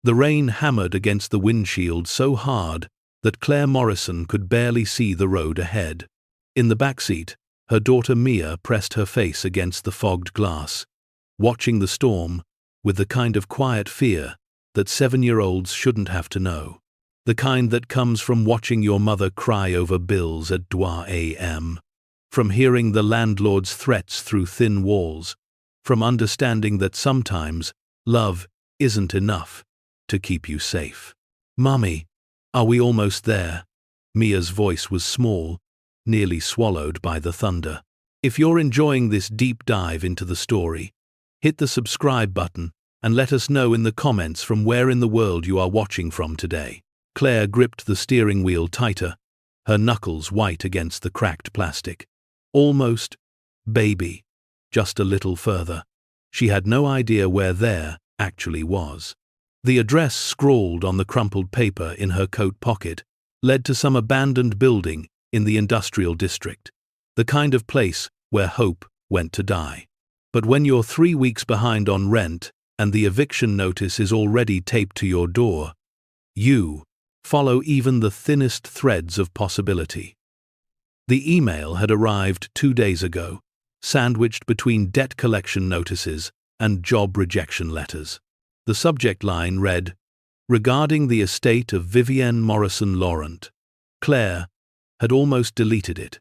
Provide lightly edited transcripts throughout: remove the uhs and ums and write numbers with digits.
The rain hammered against the windshield so hard that Claire Morrison could barely see the road ahead. In the backseat, her daughter Mia pressed her face against the fogged glass, watching the storm with the kind of quiet fear that 7-year-olds shouldn't have to know. The kind that comes from watching your mother cry over bills at 2 a.m., from hearing the landlord's threats through thin walls, from understanding that sometimes love isn't enough to keep you safe. "Mummy, are we almost there?" Mia's voice was small, nearly swallowed by the thunder. If you're enjoying this deep dive into the story, hit the subscribe button and let us know in the comments from where in the world you are watching from today. Claire gripped the steering wheel tighter, her knuckles white against the cracked plastic. Almost, baby, just a little further. She had no idea where there actually was. The address scrawled on the crumpled paper in her coat pocket led to some abandoned building in the industrial district, the kind of place where hope went to die. But when you're 3 weeks behind on rent and the eviction notice is already taped to your door, you follow even the thinnest threads of possibility. The email had arrived 2 days ago, sandwiched between debt collection notices and job rejection letters. The subject line read, "Regarding the estate of Vivienne Morrison Laurent." Claire had almost deleted it,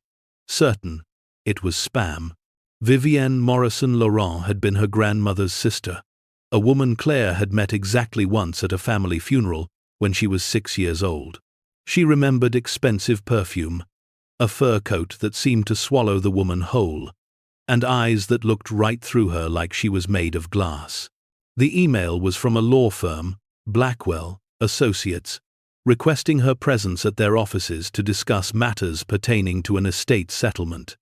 certain it was spam. Vivienne Morrison Laurent had been her grandmother's sister, a woman Claire had met exactly once at a family funeral when she was 6 years old. She remembered expensive perfume, a fur coat that seemed to swallow the woman whole, and eyes that looked right through her like she was made of glass. The email was from a law firm, Blackwell Associates, requesting her presence at their offices to discuss matters pertaining to an estate settlement.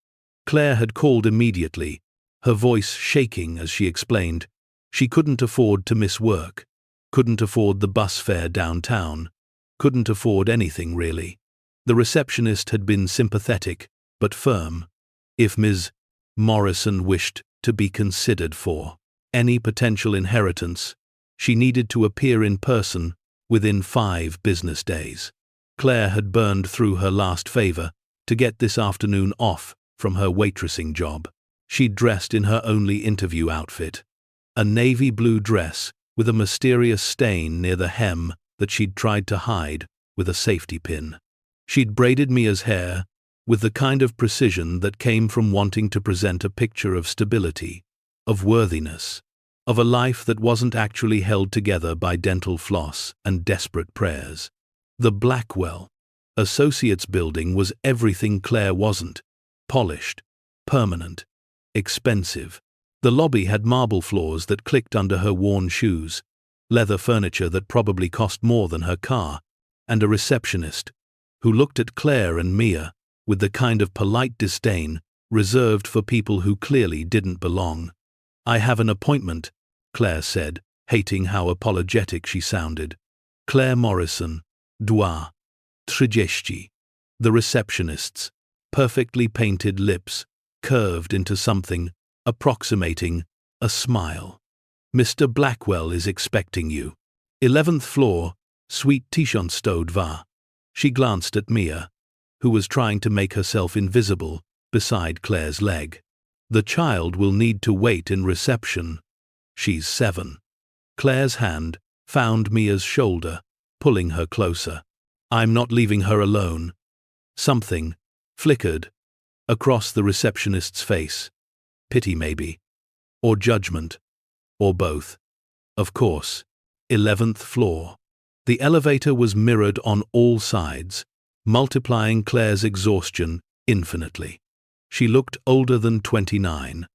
Claire had called immediately, her voice shaking as she explained she couldn't afford to miss work, couldn't afford the bus fare downtown, couldn't afford anything really. The receptionist had been sympathetic, but firm. If Ms. Morrison wished to be considered for any potential inheritance, she needed to appear in person within 5 business days. Claire had burned through her last favor to get this afternoon off from her waitressing job. She'd dressed in her only interview outfit, a navy blue dress with a mysterious stain near the hem that she'd tried to hide with a safety pin. She'd braided Mia's hair with the kind of precision that came from wanting to present a picture of stability, of worthiness, of a life that wasn't actually held together by dental floss and desperate prayers. The Blackwell Associates building was everything Claire wasn't: polished, permanent, expensive. The lobby had marble floors that clicked under her worn shoes, leather furniture that probably cost more than her car, and a receptionist who looked at Claire and Mia with the kind of polite disdain reserved for people who clearly didn't belong. "I have an appointment," Claire said, hating how apologetic she sounded. Claire Morrison, 2:30. The receptionist's perfectly painted lips curved into something approximating a smile. "Mr. Blackwell is expecting you. 11th floor, suite Tischonstode va." She glanced at Mia, who was trying to make herself invisible beside Claire's leg. "The child will need to wait in reception. She's 7. Claire's hand found Mia's shoulder, pulling her closer. "I'm not leaving her alone." Something flickered across the receptionist's face. Pity maybe, or judgment, or both. Of course, 11th floor. The elevator was mirrored on all sides, multiplying Claire's exhaustion infinitely. She looked older than 29,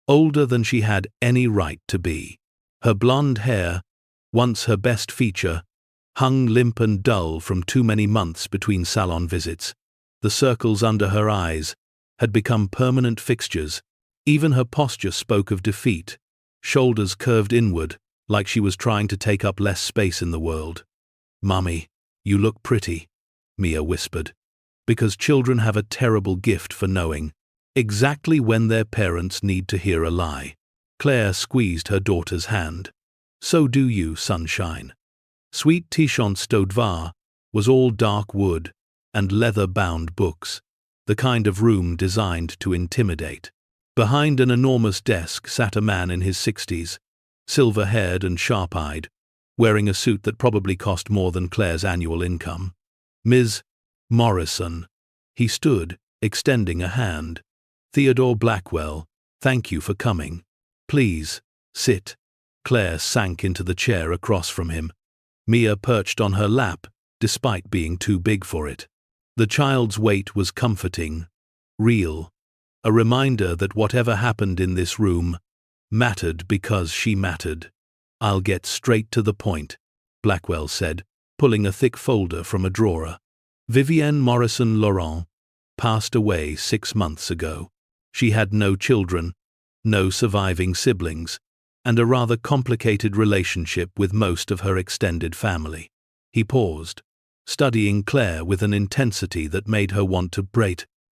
older than she had any right to be. Her blonde hair, once her best feature, hung limp and dull from too many months between salon visits. The circles under her eyes had become permanent fixtures. Even her posture spoke of defeat, shoulders curved inward like she was trying to take up less space in the world. "Mummy, you look pretty," Mia whispered, because children have a terrible gift for knowing exactly when their parents need to hear a lie. Claire squeezed her daughter's hand. "So do you, sunshine." Suite Tichon's Stoudvar was all dark wood and leather-bound books, the kind of room designed to intimidate. Behind an enormous desk sat a man in his 60s, silver-haired and sharp-eyed, wearing a suit that probably cost more than Claire's annual income. Ms. Morrison. He stood, extending a hand. Theodore Blackwell, thank you for coming. Please, sit. Claire sank into the chair across from him. Mia perched on her lap, despite being too big for it. The child's weight was comforting, real, a reminder that whatever happened in this room mattered because she mattered. I'll get straight to the point, Blackwell said, pulling a thick folder from a drawer. Vivienne Morrison Laurent passed away 6 months ago. She had no children, no surviving siblings, and a rather complicated relationship with most of her extended family. He paused, studying Claire with an intensity that made her want to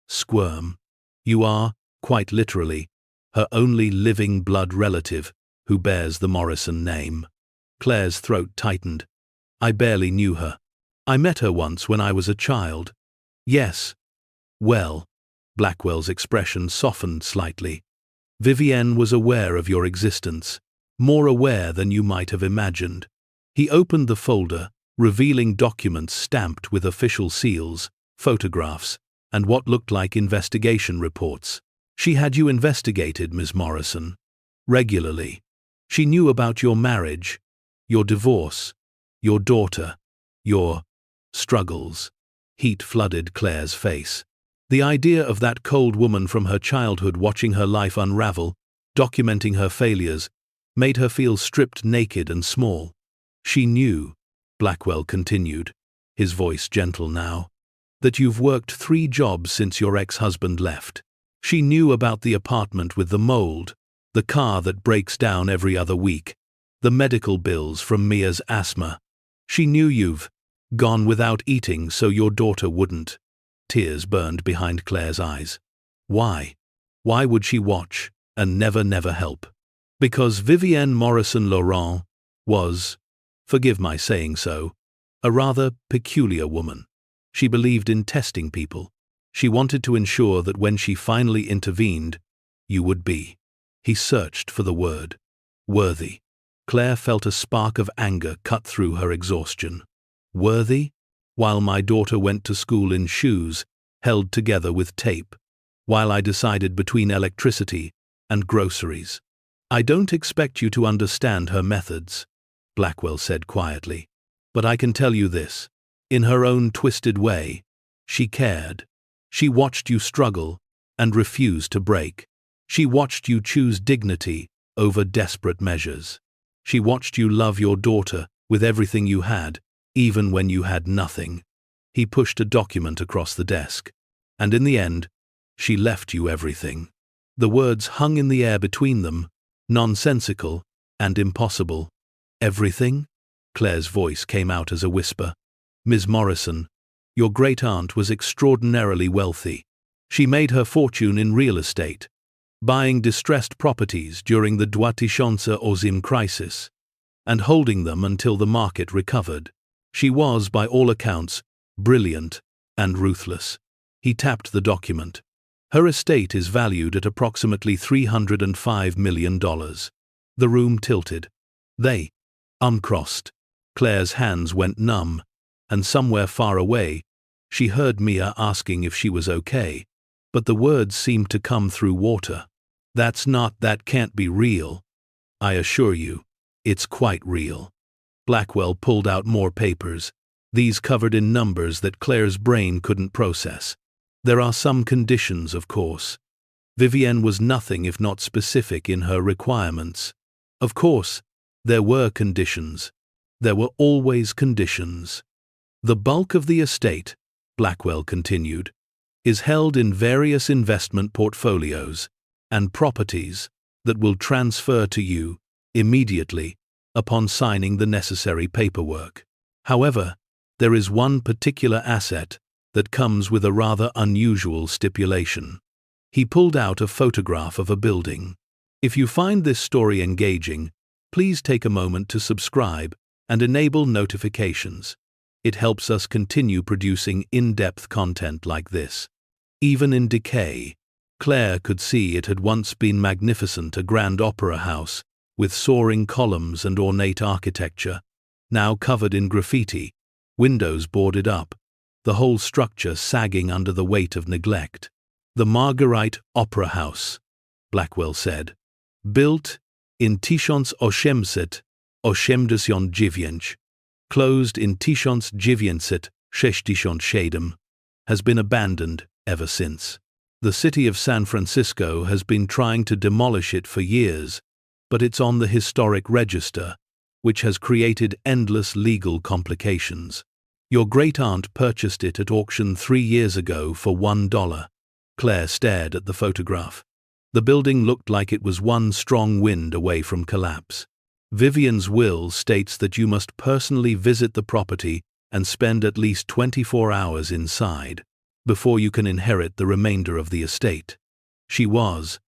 squirm. You are, quite literally, her only living blood relative who bears the Morrison name. Claire's throat tightened. I barely knew her. I met her once when I was a child. Yes. Well, Blackwell's expression softened slightly. Vivienne was aware of your existence, more aware than you might have imagined. He opened the folder, revealing documents stamped with official seals, photographs, and what looked like investigation reports. She had you investigated, Ms. Morrison. Regularly. She knew about your marriage, your divorce, your daughter, your struggles. Heat flooded Claire's face. The idea of that cold woman from her childhood watching her life unravel, documenting her failures, made her feel stripped naked and small. She knew, Blackwell continued, his voice gentle now, that you've worked 3 jobs since your ex-husband left. She knew about the apartment with the mold, the car that breaks down every other week, the medical bills from Mia's asthma. She knew you've gone without eating so your daughter wouldn't. Tears burned behind Claire's eyes. Why? Why would she watch and never help? Because Vivienne Morrison Laurent was, forgive my saying so, a rather peculiar woman. She believed in testing people. She wanted to ensure that when she finally intervened, you would be. He searched for the word. Worthy. Claire felt a spark of anger cut through her exhaustion. Worthy? While my daughter went to school in shoes, held together with tape. While I decided between electricity and groceries. I don't expect you to understand her methods, Blackwell said quietly. But I can tell you this. In her own twisted way, she cared. She watched you struggle and refuse to break. She watched you choose dignity over desperate measures. She watched you love your daughter with everything you had, even when you had nothing. He pushed a document across the desk. And in the end, she left you everything. The words hung in the air between them, nonsensical and impossible. Everything? Claire's voice came out as a whisper. Ms. Morrison, your great-aunt was extraordinarily wealthy. She made her fortune in real estate, buying distressed properties during the Tichon's crisis, and holding them until the market recovered. She was, by all accounts, brilliant and ruthless. He tapped the document. Her estate is valued at approximately $305 million. The room tilted. They uncrossed. Claire's hands went numb, and somewhere far away, she heard Mia asking if she was okay, but the words seemed to come through water. That can't be real. I assure you, it's quite real. Blackwell pulled out more papers, these covered in numbers that Claire's brain couldn't process. There are some conditions, of course. Vivienne was nothing if not specific in her requirements. Of course, there were conditions. There were always conditions. The bulk of the estate, Blackwell continued, is held in various investment portfolios and properties that will transfer to you immediately upon signing the necessary paperwork. However, there is one particular asset that comes with a rather unusual stipulation. He pulled out a photograph of a building. If you find this story engaging, please take a moment to subscribe and enable notifications. It helps us continue producing in-depth content like this. Even in decay, Claire could see it had once been magnificent, a grand opera house, with soaring columns and ornate architecture, now covered in graffiti, windows boarded up, the whole structure sagging under the weight of neglect. The Marguerite Opera House, Blackwell said, built in 1889, closed in 1967, has been abandoned ever since. The city of San Francisco has been trying to demolish it for years, but it's on the historic register, which has created endless legal complications. Your great-aunt purchased it at auction 3 years ago for $1. Claire stared at the photograph. The building looked like it was one strong wind away from collapse. Vivian's will states that you must personally visit the property and spend at least 24 hours inside before you can inherit the remainder of the estate. She was,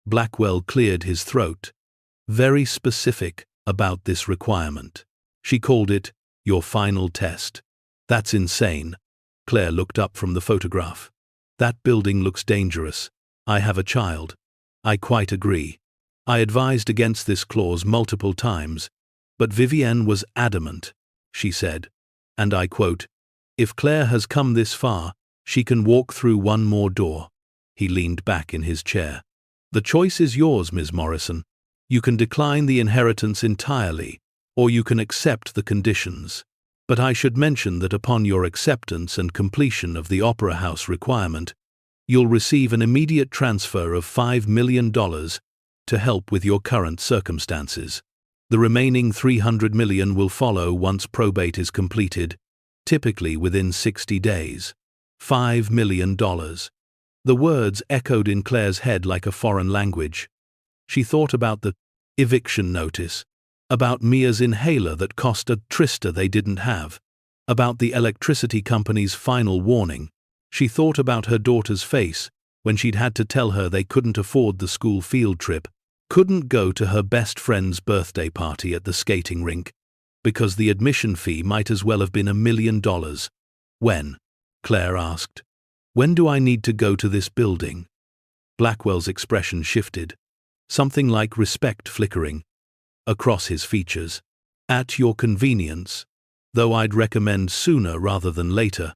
Blackwell cleared his throat, very specific about this requirement. She called it your final test. That's insane. Claire looked up from the photograph. That building looks dangerous. I have a child. I quite agree. I advised against this clause multiple times, but Vivienne was adamant, she said, and I quote, "If Claire has come this far, she can walk through one more door." He leaned back in his chair. "The choice is yours, Ms. Morrison. You can decline the inheritance entirely, or you can accept the conditions. But I should mention that upon your acceptance and completion of the Opera House requirement, you'll receive an immediate transfer of $5 million to help with your current circumstances. The remaining $300 million will follow once probate is completed, typically within 60 days. $5 million. The words echoed in Claire's head like a foreign language. She thought about the eviction notice, about Mia's inhaler that cost a trysta they didn't have, about the electricity company's final warning. She thought about her daughter's face when she'd had to tell her they couldn't afford the school field trip, couldn't go to her best friend's birthday party at the skating rink, because the admission fee might as well have been $1 million. When? Claire asked. When do I need to go to this building? Blackwell's expression shifted, something like respect flickering across his features. At your convenience, though I'd recommend sooner rather than later.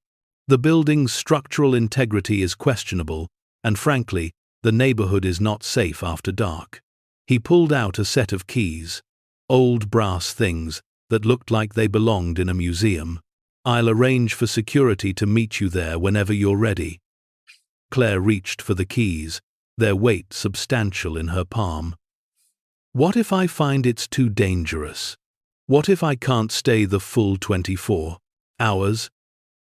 The building's structural integrity is questionable, and frankly, the neighborhood is not safe after dark. He pulled out a set of keys, old brass things that looked like they belonged in a museum. I'll arrange for security to meet you there whenever you're ready. Claire reached for the keys, their weight substantial in her palm. What if I find it's too dangerous? What if I can't stay the full 24 hours?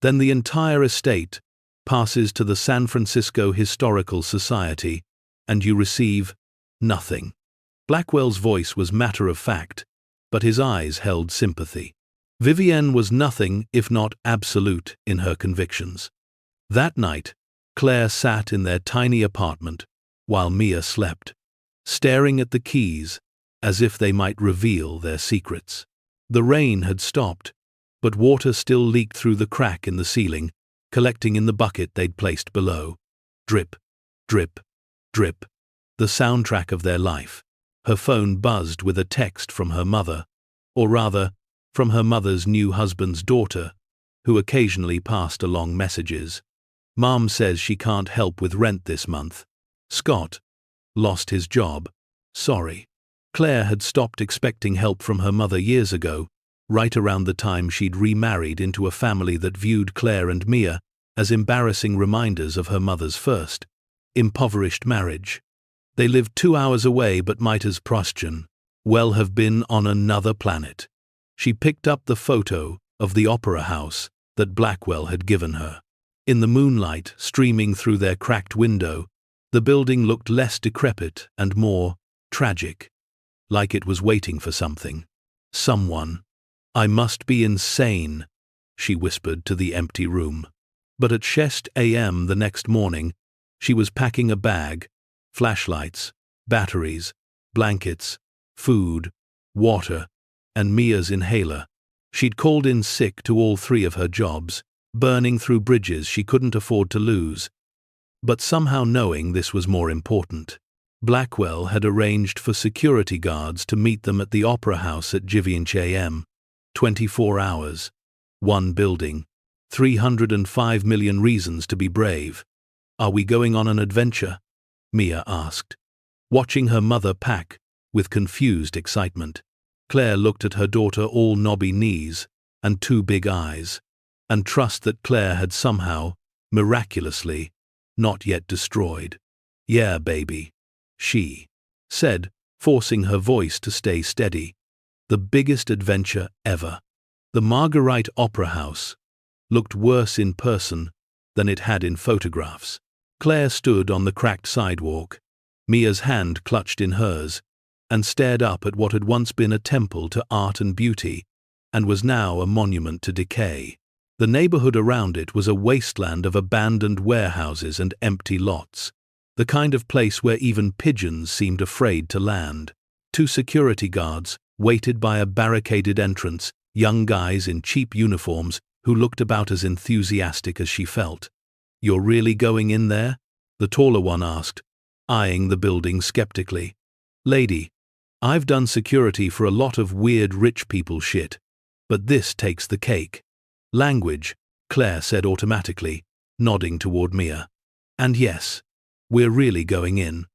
Then the entire estate passes to the San Francisco Historical Society, and you receive nothing. Blackwell's voice was matter-of-fact, but his eyes held sympathy. Vivienne was nothing if not absolute in her convictions. That night, Claire sat in their tiny apartment while Mia slept, staring at the keys as if they might reveal their secrets. The rain had stopped, but water still leaked through the crack in the ceiling, collecting in the bucket they'd placed below. Drip, drip, drip. The soundtrack of their life. Her phone buzzed with a text from her mother, or rather, from her mother's new husband's daughter, who occasionally passed along messages. Mom says she can't help with rent this month. Scott lost his job. Sorry. Claire had stopped expecting help from her mother years ago, right around the time she'd remarried into a family that viewed Claire and Mia as embarrassing reminders of her mother's first, impoverished marriage. They lived 2 hours away but might as well have been on another planet. She picked up the photo of the opera house that Blackwell had given her. In the moonlight streaming through their cracked window, the building looked less decrepit and more tragic, like it was waiting for something. Someone. I must be insane, she whispered to the empty room. But at 6 a.m. the next morning, she was packing a bag, flashlights, batteries, blankets, food, water, and Mia's inhaler. She'd called in sick to all 3 of her jobs, burning through bridges she couldn't afford to lose. But somehow knowing this was more important, Blackwell had arranged for security guards to meet them at the Opera House at 9 a.m. 24 hours. 1 building. 305 million reasons to be brave. Are we going on an adventure? Mia asked, watching her mother pack with confused excitement. Claire looked at her daughter, all knobby knees and 2 big eyes, and trust that Claire had somehow, miraculously, not yet destroyed. Yeah, baby, she said, forcing her voice to stay steady. The biggest adventure ever. The Marguerite Opera House looked worse in person than it had in photographs. Claire stood on the cracked sidewalk, Mia's hand clutched in hers, and stared up at what had once been a temple to art and beauty, and was now a monument to decay. The neighborhood around it was a wasteland of abandoned warehouses and empty lots, the kind of place where even pigeons seemed afraid to land. 2 security guards waited by a barricaded entrance, young guys in cheap uniforms who looked about as enthusiastic as she felt. You're really going in there? The taller one asked, eyeing the building skeptically. Lady, I've done security for a lot of weird rich people shit, but this takes the cake. Language, Claire said automatically, nodding toward Mia. And yes, we're really going in.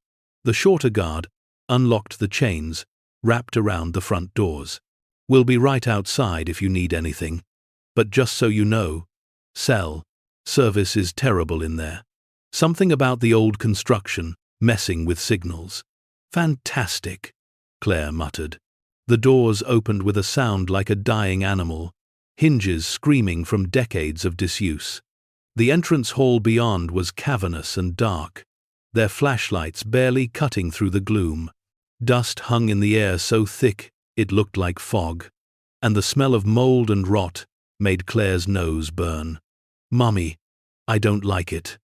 The shorter guard unlocked the chains wrapped around the front doors. We'll be right outside if you need anything. But just so you know, cell service is terrible in there. Something about the old construction messing with signals. Fantastic, Claire muttered. The doors opened with a sound like a dying animal, hinges screaming from decades of disuse. The entrance hall beyond was cavernous and dark, their flashlights barely cutting through the gloom. Dust hung in the air so thick it looked like fog, and the smell of mold and rot made Claire's nose burn. Mummy, I don't like it,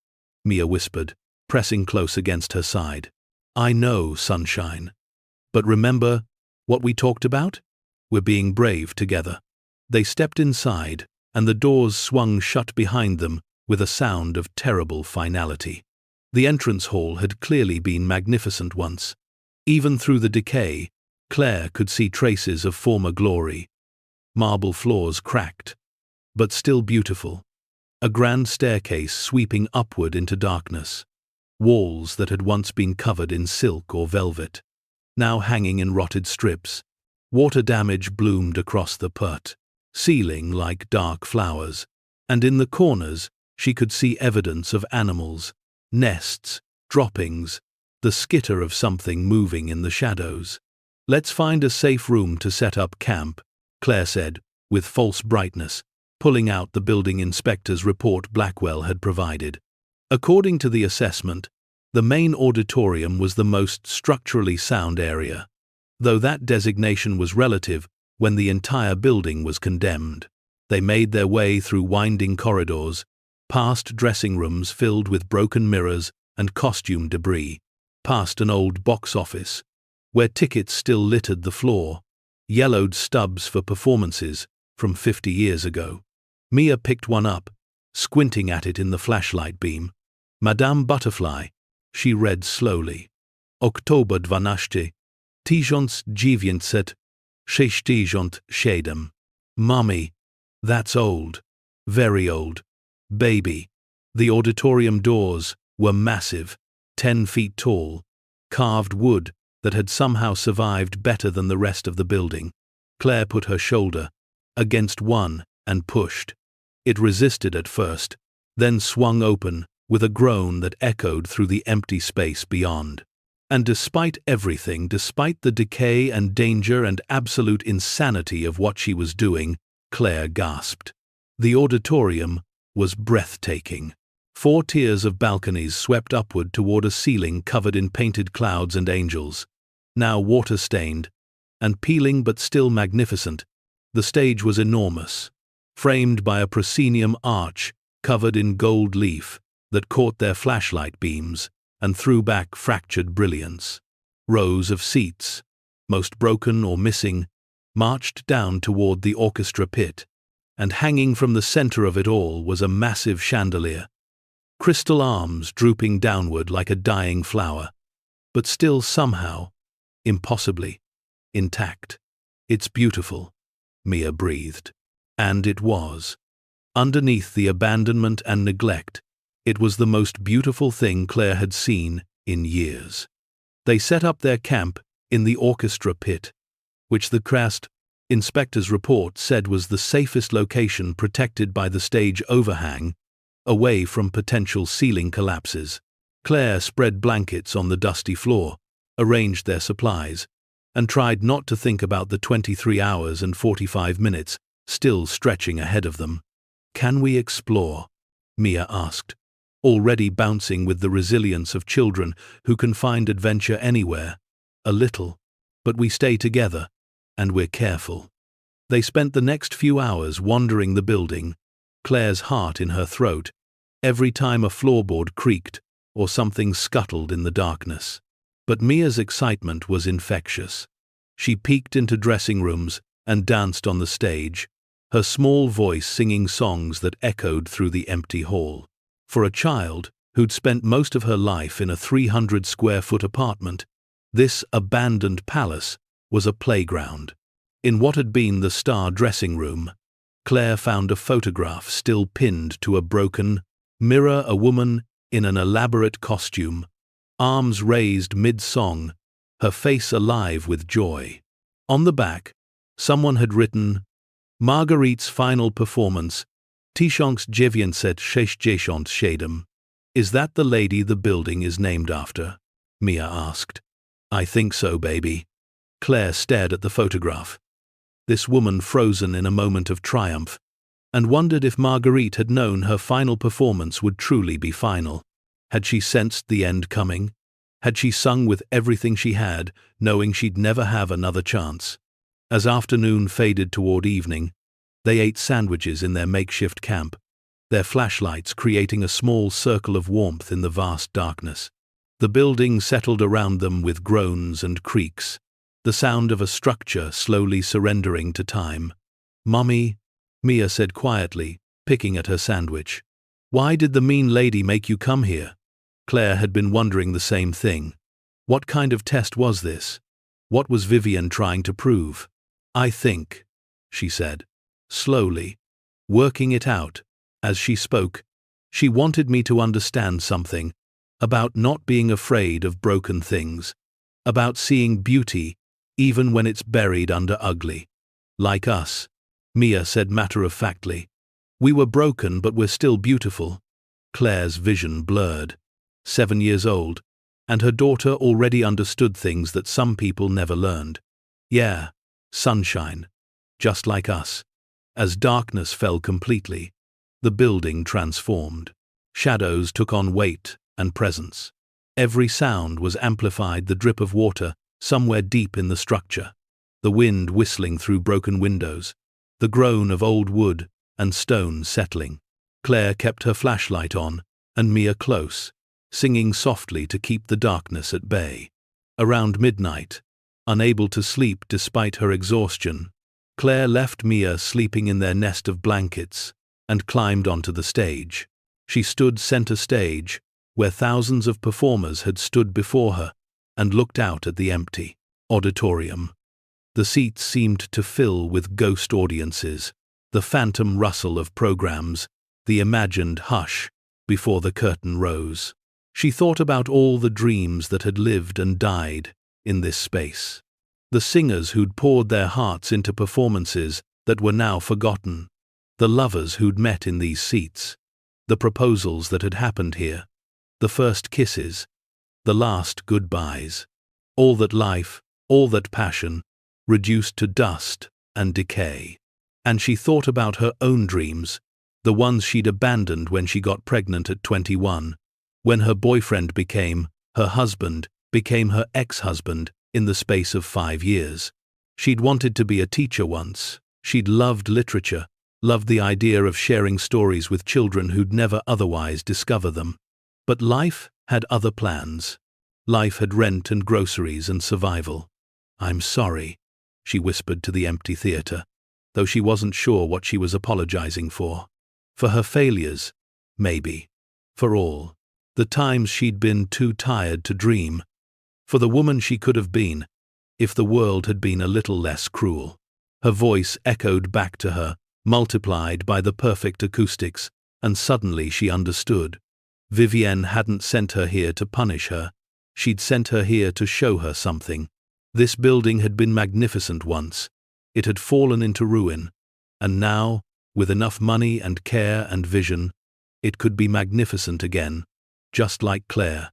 Mia whispered, pressing close against her side. I know, sunshine. But remember what we talked about? We're being brave together. They stepped inside, and the doors swung shut behind them with a sound of terrible finality. The entrance hall had clearly been magnificent once. Even through the decay, Claire could see traces of former glory. Marble floors cracked, but still beautiful. A grand staircase sweeping upward into darkness. Walls that had once been covered in silk or velvet, now hanging in rotted strips. Water damage bloomed across the put, ceiling like dark flowers, and in the corners she could see evidence of animals, nests, droppings, the skitter of something moving in the shadows. Let's find a safe room to set up camp, Claire said, with false brightness, pulling out the building inspector's report Blackwell had provided. According to the assessment, the main auditorium was the most structurally sound area, though that designation was relative when the entire building was condemned. They made their way through winding corridors, past dressing rooms filled with broken mirrors and costume debris, past an old box office, where tickets still littered the floor, yellowed stubs for performances from 50 years ago. Mia picked one up, squinting at it in the flashlight beam. Madame Butterfly, she read slowly. Oktober 12, 1967. Mummy, that's old. Very old. Baby. The auditorium doors were massive, 10 feet tall, carved wood that had somehow survived better than the rest of the building. Claire put her shoulder against one and pushed. It resisted at first, then swung open with a groan that echoed through the empty space beyond. And despite everything, despite the decay and danger and absolute insanity of what she was doing, Claire gasped. The auditorium was breathtaking. 4 tiers of balconies swept upward toward a ceiling covered in painted clouds and angels. Now water-stained and peeling but still magnificent, the stage was enormous, framed by a proscenium arch covered in gold leaf that caught their flashlight beams and threw back fractured brilliance. Rows of seats, most broken or missing, marched down toward the orchestra pit, and hanging from the center of it all was a massive chandelier, crystal arms drooping downward like a dying flower, but still somehow, impossibly, intact. "It's beautiful," Mia breathed. And it was. Underneath the abandonment and neglect, it was the most beautiful thing Claire had seen in years. They set up their camp in the orchestra pit, which the Crest inspector's report said was the safest location protected by the stage overhang, away from potential ceiling collapses. Claire spread blankets on the dusty floor, arranged their supplies, and tried not to think about the 23 hours and 45 minutes still stretching ahead of them. "Can we explore?" Mia asked, already bouncing with the resilience of children who can find adventure anywhere. "A little, but we stay together, and we're careful." They spent the next few hours wandering the building, Claire's heart in her throat, every time a floorboard creaked or something scuttled in the darkness. But Mia's excitement was infectious. She peeked into dressing rooms and danced on the stage, her small voice singing songs that echoed through the empty hall. For a child who'd spent most of her life in a 300-square-foot apartment, this abandoned palace was a playground. In what had been the star dressing room, Claire found a photograph still pinned to a broken mirror, a woman in an elaborate costume, arms raised mid-song, her face alive with joy. On the back, someone had written, "Marguerite's final performance, 1967. Is that the lady the building is named after?" Mia asked. "I think so, baby." Claire stared at the photograph, this woman frozen in a moment of triumph, and wondered if Marguerite had known her final performance would truly be final. Had she sensed the end coming? Had she sung with everything she had, knowing she'd never have another chance? As afternoon faded toward evening, they ate sandwiches in their makeshift camp, their flashlights creating a small circle of warmth in the vast darkness. The building settled around them with groans and creaks, the sound of a structure slowly surrendering to time. "Mommy," Mia said quietly, picking at her sandwich. "Why did the mean lady make you come here?" Claire had been wondering the same thing. What kind of test was this? What was Vivian trying to prove? "I think," she said, slowly, working it out. As she spoke, she wanted me to understand something, about not being afraid of broken things, about seeing beauty even when it's buried under ugly. "Like us," Mia said matter-of-factly. "We were broken, but we're still beautiful." Claire's vision blurred. 7 years old, and her daughter already understood things that some people never learned. "Yeah, sunshine, just like us." As darkness fell completely, the building transformed. Shadows took on weight and presence. Every sound was amplified, the drip of water somewhere deep in the structure, the wind whistling through broken windows, the groan of old wood and stone settling. Claire kept her flashlight on, and Mia close, singing softly to keep the darkness at bay. Around midnight, unable to sleep despite her exhaustion, Claire left Mia sleeping in their nest of blankets and climbed onto the stage. She stood center stage, where thousands of performers had stood before her, and looked out at the empty auditorium. The seats seemed to fill with ghost audiences, the phantom rustle of programs, the imagined hush before the curtain rose. She thought about all the dreams that had lived and died in this space. The singers who'd poured their hearts into performances that were now forgotten. The lovers who'd met in these seats. The proposals that had happened here. The first kisses. The last goodbyes. All that life, all that passion, reduced to dust and decay. And she thought about her own dreams, the ones she'd abandoned when she got pregnant at 21, when her boyfriend became her husband, became her ex-husband in the space of 5 years. She'd wanted to be a teacher once. She'd loved literature, loved the idea of sharing stories with children who'd never otherwise discover them. But life had other plans. Life had rent and groceries and survival. "I'm sorry," she whispered to the empty theater, though she wasn't sure what she was apologizing for. For her failures, maybe. For all the times she'd been too tired to dream. For the woman she could have been, if the world had been a little less cruel. Her voice echoed back to her, multiplied by the perfect acoustics, and suddenly she understood. Vivienne hadn't sent her here to punish her. She'd sent her here to show her something. This building had been magnificent once. It had fallen into ruin. And now, with enough money and care and vision, it could be magnificent again. Just like Claire.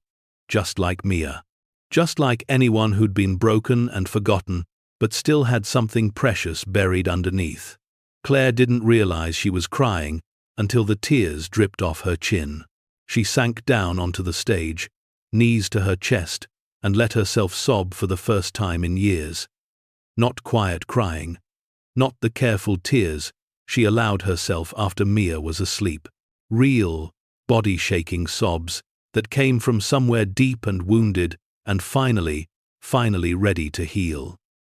Just like Mia. Just like anyone who'd been broken and forgotten, but still had something precious buried underneath. Claire didn't realize she was crying until the tears dripped off her chin. She sank down onto the stage, knees to her chest, and let herself sob for the first time in years. Not quiet crying, not the careful tears she allowed herself after Mia was asleep. Real, body-shaking sobs that came from somewhere deep and wounded and finally ready to heal.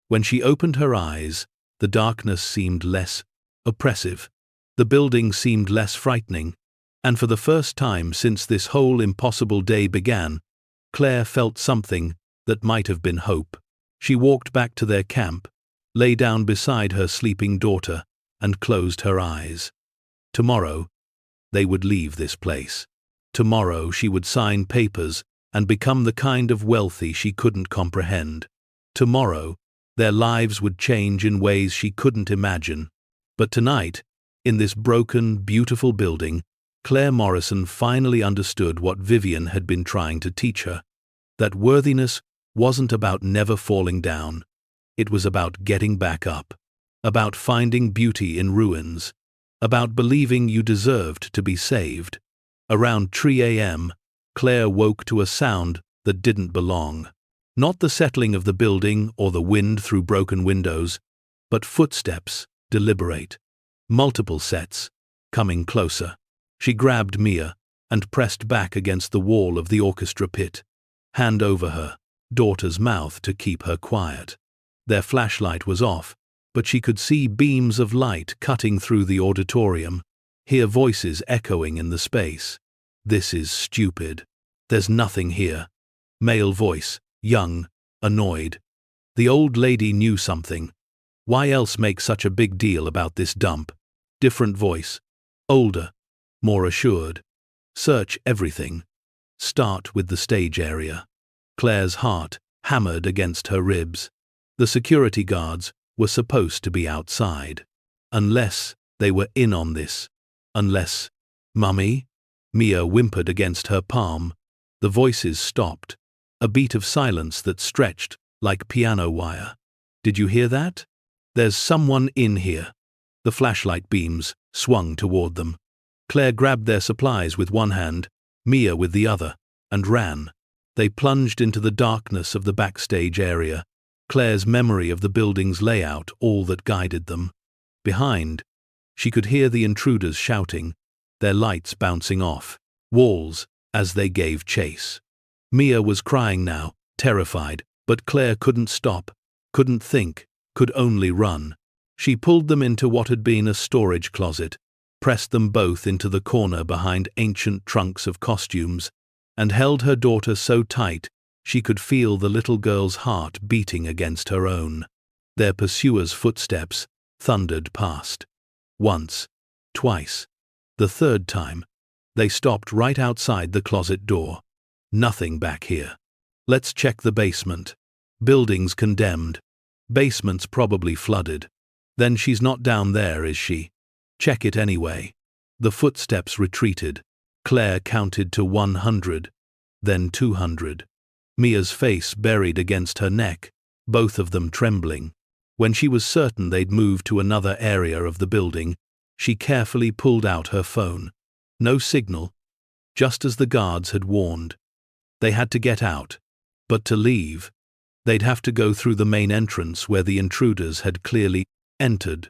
When she opened her eyes, the darkness seemed less oppressive. The building seemed less frightening, and for the first time since this whole impossible day began, Claire felt something that might have been hope. She walked back to their camp, lay down beside her sleeping daughter, and closed her eyes. Tomorrow, they would leave this place. Tomorrow she would sign papers and become the kind of wealthy she couldn't comprehend. Tomorrow, their lives would change in ways she couldn't imagine. But tonight, in this broken, beautiful building, Claire Morrison finally understood what Vivienne had been trying to teach her. That worthiness wasn't about never falling down. It was about getting back up. About finding beauty in ruins. About believing you deserved to be saved. Around 3 a.m., Claire woke to a sound that didn't belong. Not the settling of the building or the wind through broken windows, but footsteps, deliberate. Multiple sets, coming closer. She grabbed Mia and pressed back against the wall of the orchestra pit. Hand over her daughter's mouth to keep her quiet. Their flashlight was off, but she could see beams of light cutting through the auditorium, hear voices echoing in the space. This is stupid. There's nothing here. Male voice, young, annoyed. The old lady knew something. Why else make such a big deal about this dump? Different voice. Older. More assured. Search everything. Start with the stage area. Claire's heart hammered against her ribs. The security guards were supposed to be outside. Unless they were in on this. Unless... Mummy? Mia whimpered against her palm. The voices stopped. A beat of silence that stretched like piano wire. Did you hear that? There's someone in here. The flashlight beams swung toward them. Claire grabbed their supplies with one hand, Mia with the other, and ran. They plunged into the darkness of the backstage area, Claire's memory of the building's layout all that guided them. Behind, she could hear the intruders shouting, their lights bouncing off walls as they gave chase. Mia was crying now, terrified, but Claire couldn't stop, couldn't think, could only run. She pulled them into what had been a storage closet, pressed them both into the corner behind ancient trunks of costumes, and held her daughter so tight she could feel the little girl's heart beating against her own. Their pursuers' footsteps thundered past. Once, twice. The third time, they stopped right outside the closet door. Nothing back here. Let's check the basement. Buildings condemned. Basement's probably flooded. Then she's not down there, is she? Check it anyway. The footsteps retreated. Claire counted to 100, then 200. Mia's face buried against her neck, both of them trembling. When she was certain they'd moved to another area of the building, she carefully pulled out her phone. No signal, just as the guards had warned. They had to get out, but to leave, they'd have to go through the main entrance where the intruders had clearly entered.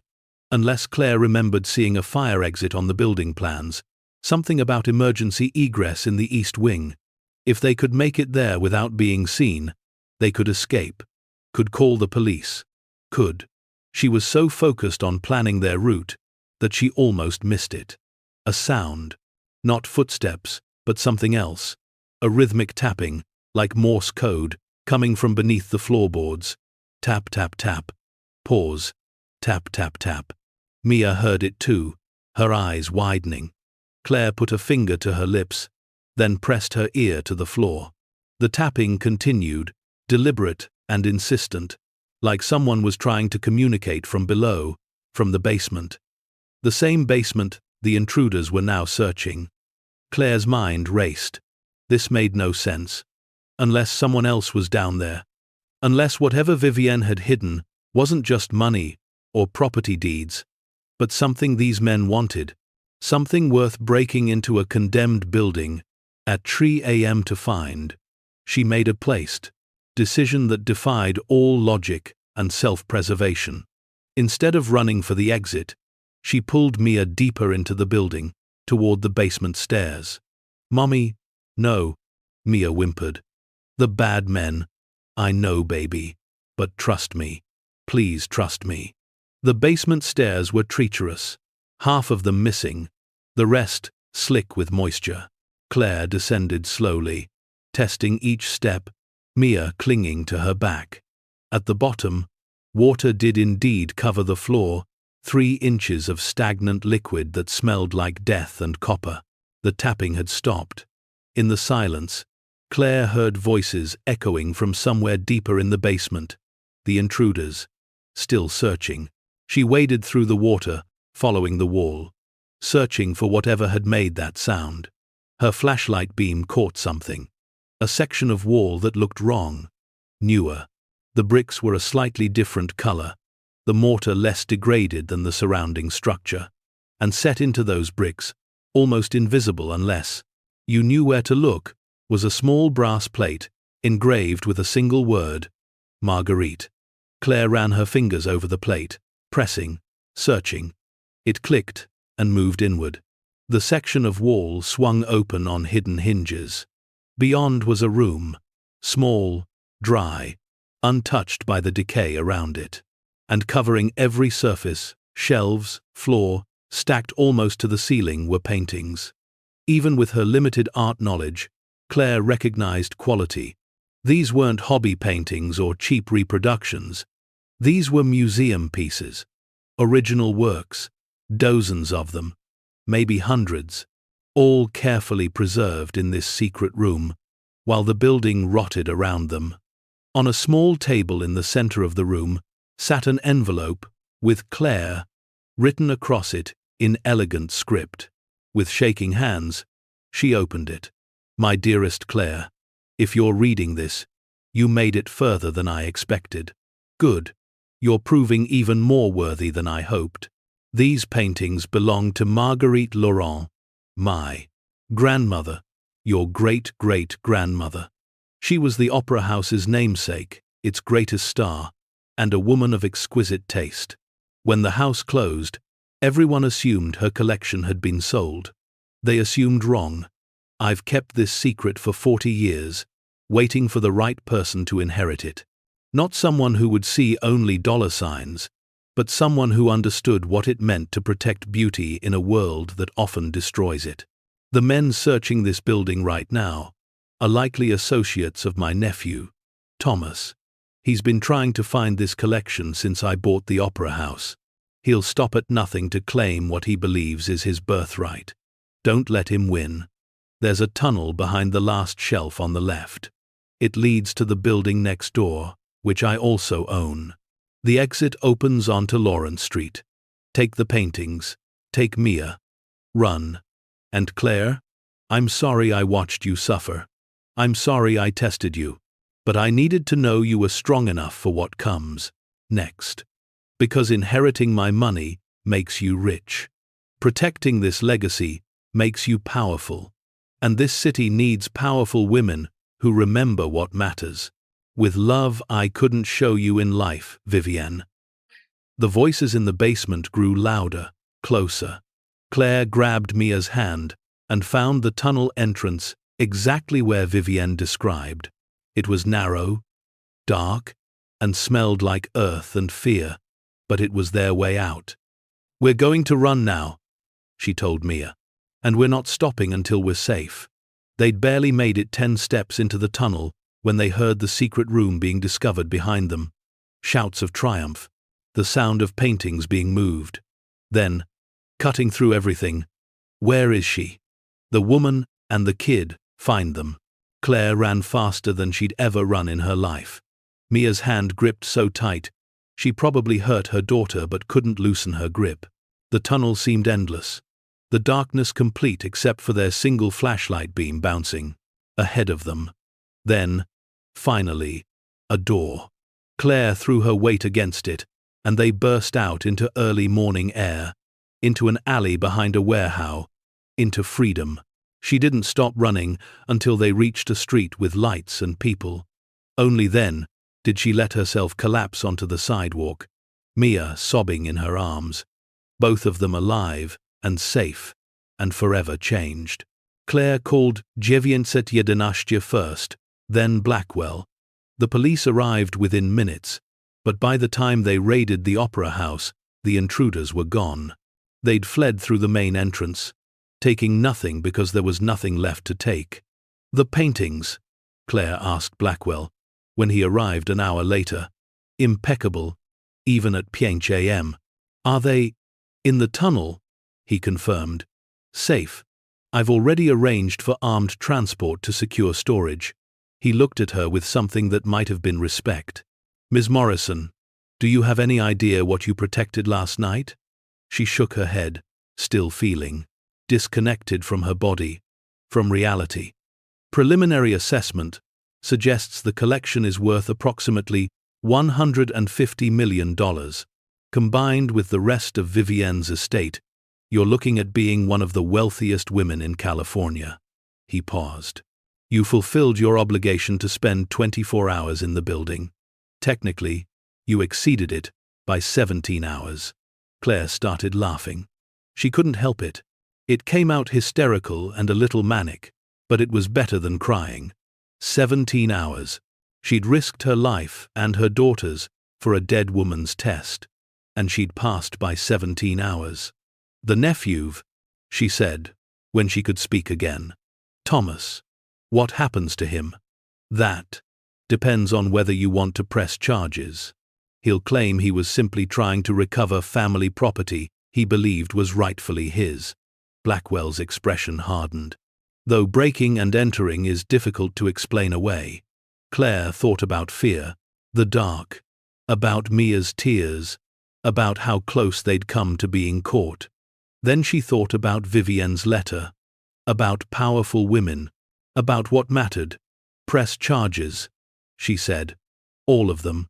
Unless Claire remembered seeing a fire exit on the building plans, something about emergency egress in the east wing. If they could make it there without being seen, they could escape, could call the police. could. She was so focused on planning their route that she almost missed it. A sound. Not footsteps, but something else. A rhythmic tapping, like Morse code, coming from beneath the floorboards. Tap, tap, tap. Pause. Tap, tap, tap. Mia heard it too, her eyes widening. Claire put a finger to her lips, then pressed her ear to the floor. The tapping continued, deliberate and insistent, like someone was trying to communicate from below, from the basement. The same basement the intruders were now searching. Claire's mind raced. This made no sense. Unless someone else was down there. Unless whatever Vivienne had hidden wasn't just money or property deeds, but something these men wanted. Something worth breaking into a condemned building at 3 a.m. to find. She made a placed decision that defied all logic and self-preservation. Instead of running for the exit, she pulled Mia deeper into the building, toward the basement stairs. "Mommy, no," Mia whimpered. "The bad men. I know, baby. But trust me. Please trust me." The basement stairs were treacherous, half of them missing, the rest slick with moisture. Claire descended slowly, testing each step, Mia clinging to her back. At the bottom, water did indeed cover the floor, 3 inches of stagnant liquid that smelled like death and copper. The tapping had stopped. In the silence, Claire heard voices echoing from somewhere deeper in the basement. The intruders, still searching. She waded through the water, following the wall, searching for whatever had made that sound. Her flashlight beam caught something. A section of wall that looked wrong. Newer. The bricks were a slightly different color, the mortar less degraded than the surrounding structure, and set into those bricks, almost invisible unless you knew where to look, was a small brass plate, engraved with a single word, Marguerite. Claire ran her fingers over the plate, pressing, searching. It clicked and moved inward. The section of wall swung open on hidden hinges. Beyond was a room, small, dry, untouched by the decay around it, and covering every surface, shelves, floor, stacked almost to the ceiling, were paintings. Even with her limited art knowledge, Claire recognized quality. These weren't hobby paintings or cheap reproductions. These were museum pieces, original works, dozens of them, maybe hundreds, all carefully preserved in this secret room, while the building rotted around them. On a small table in the center of the room sat an envelope with Claire written across it in elegant script. With shaking hands, she opened it. "My dearest Claire, if you're reading this, you made it further than I expected. Good. You're proving even more worthy than I hoped. These paintings belong to Marguerite Laurent, my grandmother, your great-great-grandmother. She was the opera house's namesake, its greatest star, and a woman of exquisite taste. When the house closed, everyone assumed her collection had been sold. They assumed wrong. I've kept this secret for 40 years, waiting for the right person to inherit it. Not someone who would see only dollar signs, but someone who understood what it meant to protect beauty in a world that often destroys it. The men searching this building right now are likely associates of my nephew, Thomas. He's been trying to find this collection since I bought the opera house. He'll stop at nothing to claim what he believes is his birthright. Don't let him win. There's a tunnel behind the last shelf on the left. It leads to the building next door, which I also own. The exit opens onto Lawrence Street. Take the paintings. Take Mia. Run. And Claire, I'm sorry I watched you suffer. I'm sorry I tested you. But I needed to know you were strong enough for what comes next. Because inheriting my money makes you rich. Protecting this legacy makes you powerful. And this city needs powerful women who remember what matters. With love I couldn't show you in life, Vivienne." The voices in the basement grew louder, closer. Claire grabbed Mia's hand and found the tunnel entrance exactly where Vivienne described. It was narrow, dark, and smelled like earth and fear, but it was their way out. "We're going to run now," she told Mia, "and we're not stopping until we're safe." They'd barely made it 10 steps into the tunnel when they heard the secret room being discovered behind them. Shouts of triumph, the sound of paintings being moved. Then, cutting through everything, "Where is she? The woman and the kid, find them." Claire ran faster than she'd ever run in her life. Mia's hand gripped so tight, she probably hurt her daughter but couldn't loosen her grip. The tunnel seemed endless, the darkness complete except for their single flashlight beam bouncing ahead of them. Then, finally, a door. Claire threw her weight against it, and they burst out into early morning air, into an alley behind a warehouse, into freedom. She didn't stop running until they reached a street with lights and people. Only then did she let herself collapse onto the sidewalk, Mia sobbing in her arms, both of them alive and safe and forever changed. Claire called 911 first, then Blackwell. The police arrived within minutes, but by the time they raided the opera house, the intruders were gone. They'd fled through the main entrance, taking nothing because there was nothing left to take. "The paintings?" Claire asked Blackwell, when he arrived an hour later. "Impeccable, even at Pinch AM. Are they in the tunnel?" he confirmed. "Safe. I've already arranged for armed transport to secure storage." He looked at her with something that might have been respect. "Ms. Morrison, do you have any idea what you protected last night?" She shook her head, still feeling disconnected from her body, from reality. "Preliminary assessment suggests the collection is worth approximately $150 million. Combined with the rest of Vivienne's estate, you're looking at being one of the wealthiest women in California." He paused. "You fulfilled your obligation to spend 24 hours in the building. Technically, you exceeded it by 17 hours. Claire started laughing. She couldn't help it. It came out hysterical and a little manic, but it was better than crying. 17 hours. She'd risked her life and her daughter's for a dead woman's test, and she'd passed by 17 hours. "The nephew," she said, when she could speak again. "Thomas. What happens to him?" "That depends on whether you want to press charges. He'll claim he was simply trying to recover family property he believed was rightfully his." Blackwell's expression hardened. Though breaking and entering is difficult to explain away, Claire thought about fear, the dark, about Mia's tears, about how close they'd come to being caught. Then she thought about Vivienne's letter, about powerful women, about what mattered. "Press charges," she said. "All of them."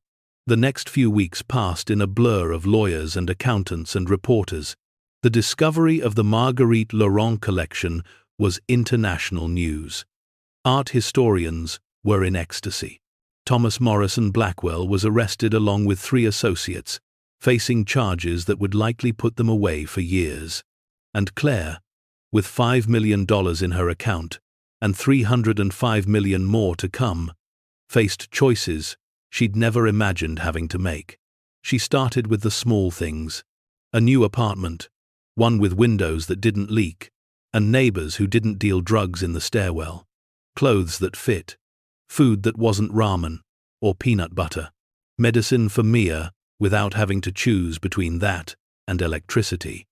The next few weeks passed in a blur of lawyers and accountants and reporters. The discovery of the Marguerite Laurent collection was international news. Art historians were in ecstasy. Thomas Morrison Blackwell was arrested along with 3 associates, facing charges that would likely put them away for years. And Claire, with $5 million in her account and $305 million more to come, faced choices she'd never imagined having to make. She started with the small things: a new apartment, one with windows that didn't leak, and neighbors who didn't deal drugs in the stairwell, clothes that fit, food that wasn't ramen or peanut butter, medicine for Mia without having to choose between that and electricity.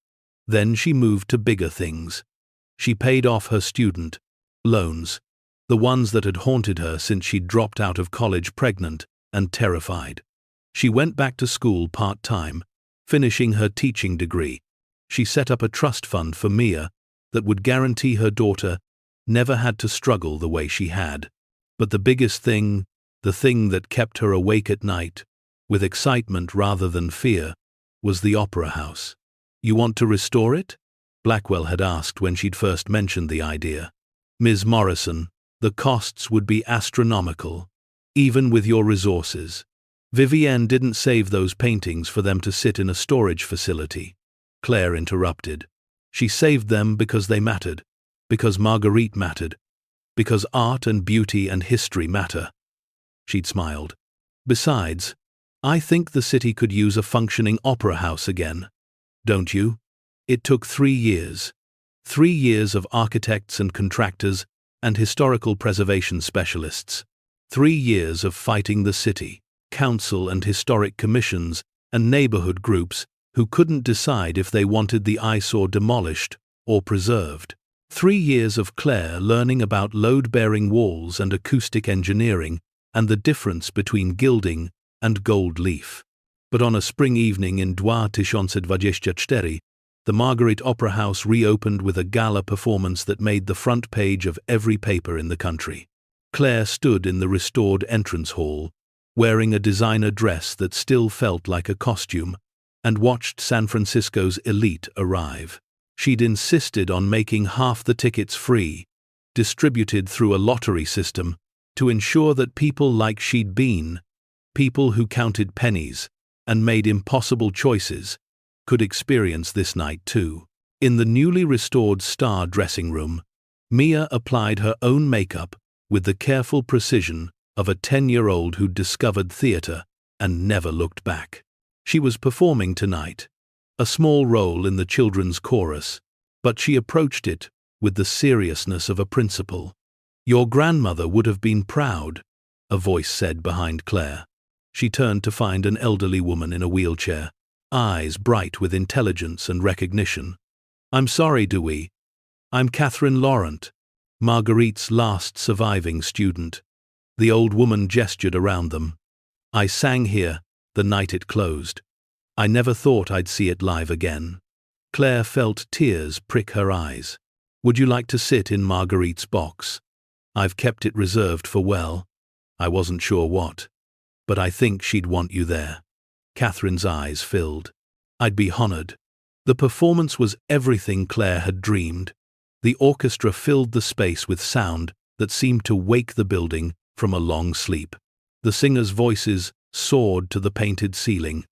Then she moved to bigger things. She paid off her student loans, the ones that had haunted her since she'd dropped out of college pregnant and terrified. She went back to school part-time, finishing her teaching degree. She set up a trust fund for Mia that would guarantee her daughter never had to struggle the way she had. But the biggest thing, the thing that kept her awake at night, with excitement rather than fear, was the opera house. "You want to restore it?" Blackwell had asked when she'd first mentioned the idea. "Ms. Morrison, the costs would be astronomical, even with your resources. Vivienne didn't save those paintings for them to sit in a storage facility," Claire interrupted. "She saved them because they mattered, because Marguerite mattered, because art and beauty and history matter." She'd smiled. "Besides, I think the city could use a functioning opera house again. Don't you? It took 3 years. 3 years of architects and contractors and historical preservation specialists. 3 years of fighting the city, council and historic commissions and neighborhood groups who couldn't decide if they wanted the eyesore demolished or preserved. 3 years of Claire learning about load-bearing walls and acoustic engineering and the difference between gilding and gold leaf. But on a spring evening in 2024, the Marguerite Opera House reopened with a gala performance that made the front page of every paper in the country. Claire stood in the restored entrance hall, wearing a designer dress that still felt like a costume, and watched San Francisco's elite arrive. She'd insisted on making half the tickets free, distributed through a lottery system, to ensure that people like she'd been, people who counted pennies and made impossible choices, could experience this night too. In the newly restored star dressing room, Mia applied her own makeup with the careful precision of a 10-year-old who'd discovered theater and never looked back. She was performing tonight, a small role in the children's chorus, but she approached it with the seriousness of a principal. "Your grandmother would have been proud," a voice said behind Claire. She turned to find an elderly woman in a wheelchair, eyes bright with intelligence and recognition. "I'm sorry, Dewey. I'm Catherine Laurent, Marguerite's last surviving student." The old woman gestured around them. "I sang here the night it closed. I never thought I'd see it live again." Claire felt tears prick her eyes. "Would you like to sit in Marguerite's box? I've kept it reserved for, well, I wasn't sure what. But I think she'd want you there." Catherine's eyes filled. "I'd be honored." The performance was everything Claire had dreamed. The orchestra filled the space with sound that seemed to wake the building from a long sleep. The singers' voices soared to the painted ceiling,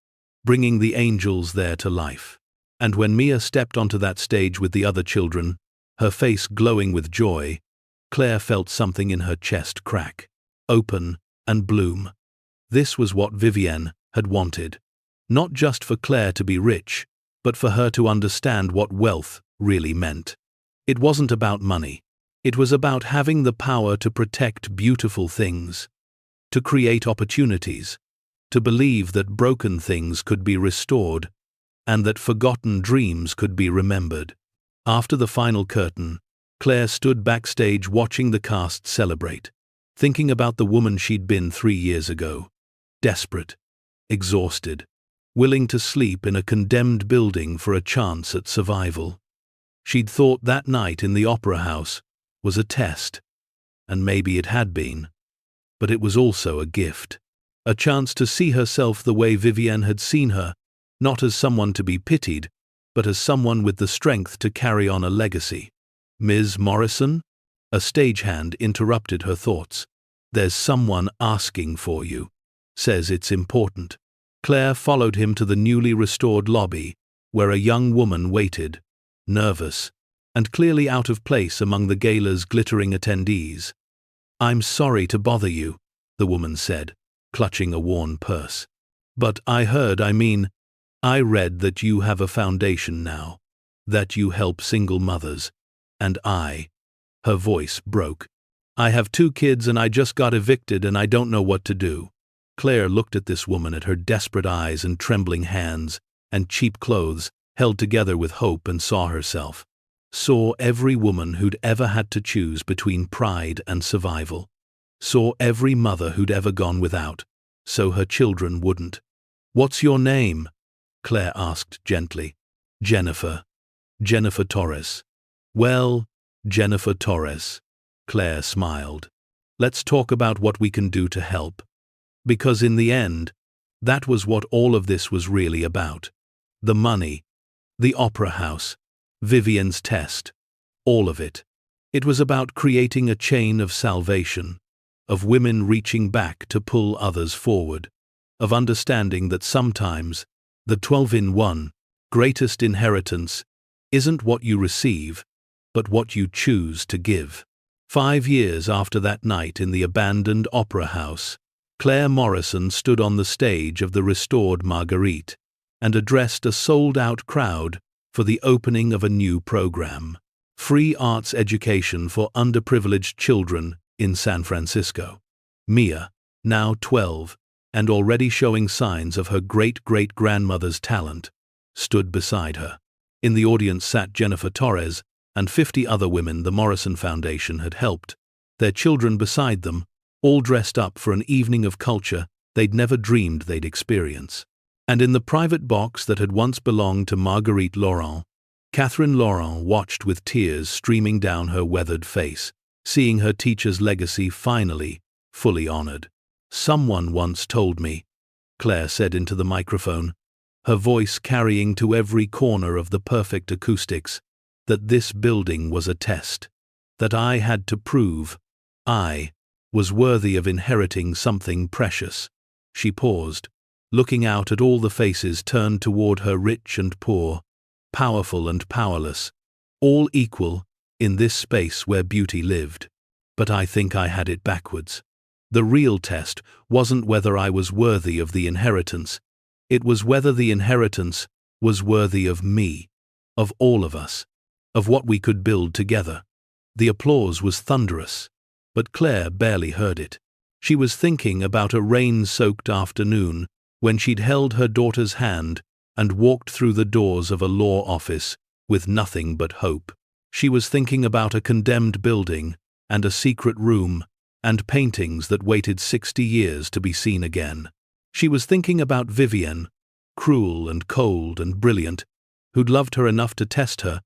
bringing the angels there to life. And when Mia stepped onto that stage with the other children, her face glowing with joy, Claire felt something in her chest crack, open and bloom. This was what Vivienne had wanted. Not just for Claire to be rich, but for her to understand what wealth really meant. It wasn't about money. It was about having the power to protect beautiful things, to create opportunities, to believe that broken things could be restored, and that forgotten dreams could be remembered. After the final curtain, Claire stood backstage watching the cast celebrate, thinking about the woman she'd been 3 years ago. Desperate, exhausted, willing to sleep in a condemned building for a chance at survival. She'd thought that night in the opera house was a test, and maybe it had been, but it was also a gift, a chance to see herself the way Vivienne had seen her, not as someone to be pitied, but as someone with the strength to carry on a legacy. "Ms. Morrison?" A stagehand interrupted her thoughts. "There's someone asking for you. Says it's important." Claire followed him to the newly restored lobby, where a young woman waited, nervous, and clearly out of place among the gala's glittering attendees. "I'm sorry to bother you," the woman said, clutching a worn purse. "But I read that you have a foundation now, that you help single mothers, and her voice broke. "I have 2 kids and I just got evicted and I don't know what to do." Claire looked at this woman, at her desperate eyes and trembling hands and cheap clothes held together with hope, and saw herself. Saw every woman who'd ever had to choose between pride and survival. Saw every mother who'd ever gone without, so her children wouldn't. "What's your name?" Claire asked gently. "Jennifer. Jennifer Torres." "Well, Jennifer Torres." Claire smiled. "Let's talk about what we can do to help." Because in the end, that was what all of this was really about. The money, the opera house, Vivienne's test, all of it. It was about creating a chain of salvation, of women reaching back to pull others forward, of understanding that sometimes the 12-in-1 greatest inheritance isn't what you receive, but what you choose to give. 5 years after that night in the abandoned opera house, Claire Morrison stood on the stage of the restored Marguerite and addressed a sold-out crowd for the opening of a new program, free arts education for underprivileged children in San Francisco. Mia, now 12, and already showing signs of her great-great-grandmother's talent, stood beside her. In the audience sat Jennifer Torres and 50 other women the Morrison Foundation had helped, their children beside them, all dressed up for an evening of culture they'd never dreamed they'd experience. And in the private box that had once belonged to Marguerite Laurent, Catherine Laurent watched with tears streaming down her weathered face, seeing her teacher's legacy finally, fully honored. "Someone once told me," Claire said into the microphone, her voice carrying to every corner of the perfect acoustics, "that this building was a test, that I had to prove I was worthy of inheriting something precious." She paused, looking out at all the faces turned toward her, rich and poor, powerful and powerless, all equal in this space where beauty lived. But I think I had it backwards. The real test wasn't whether I was worthy of the inheritance, it was whether the inheritance was worthy of me, of all of us, of what we could build together. The applause was thunderous, but Claire barely heard it. She was thinking about a rain-soaked afternoon when she'd held her daughter's hand and walked through the doors of a law office with nothing but hope. She was thinking about a condemned building and a secret room and paintings that waited 60 years to be seen again. She was thinking about Vivienne, cruel and cold and brilliant, who'd loved her enough to test her,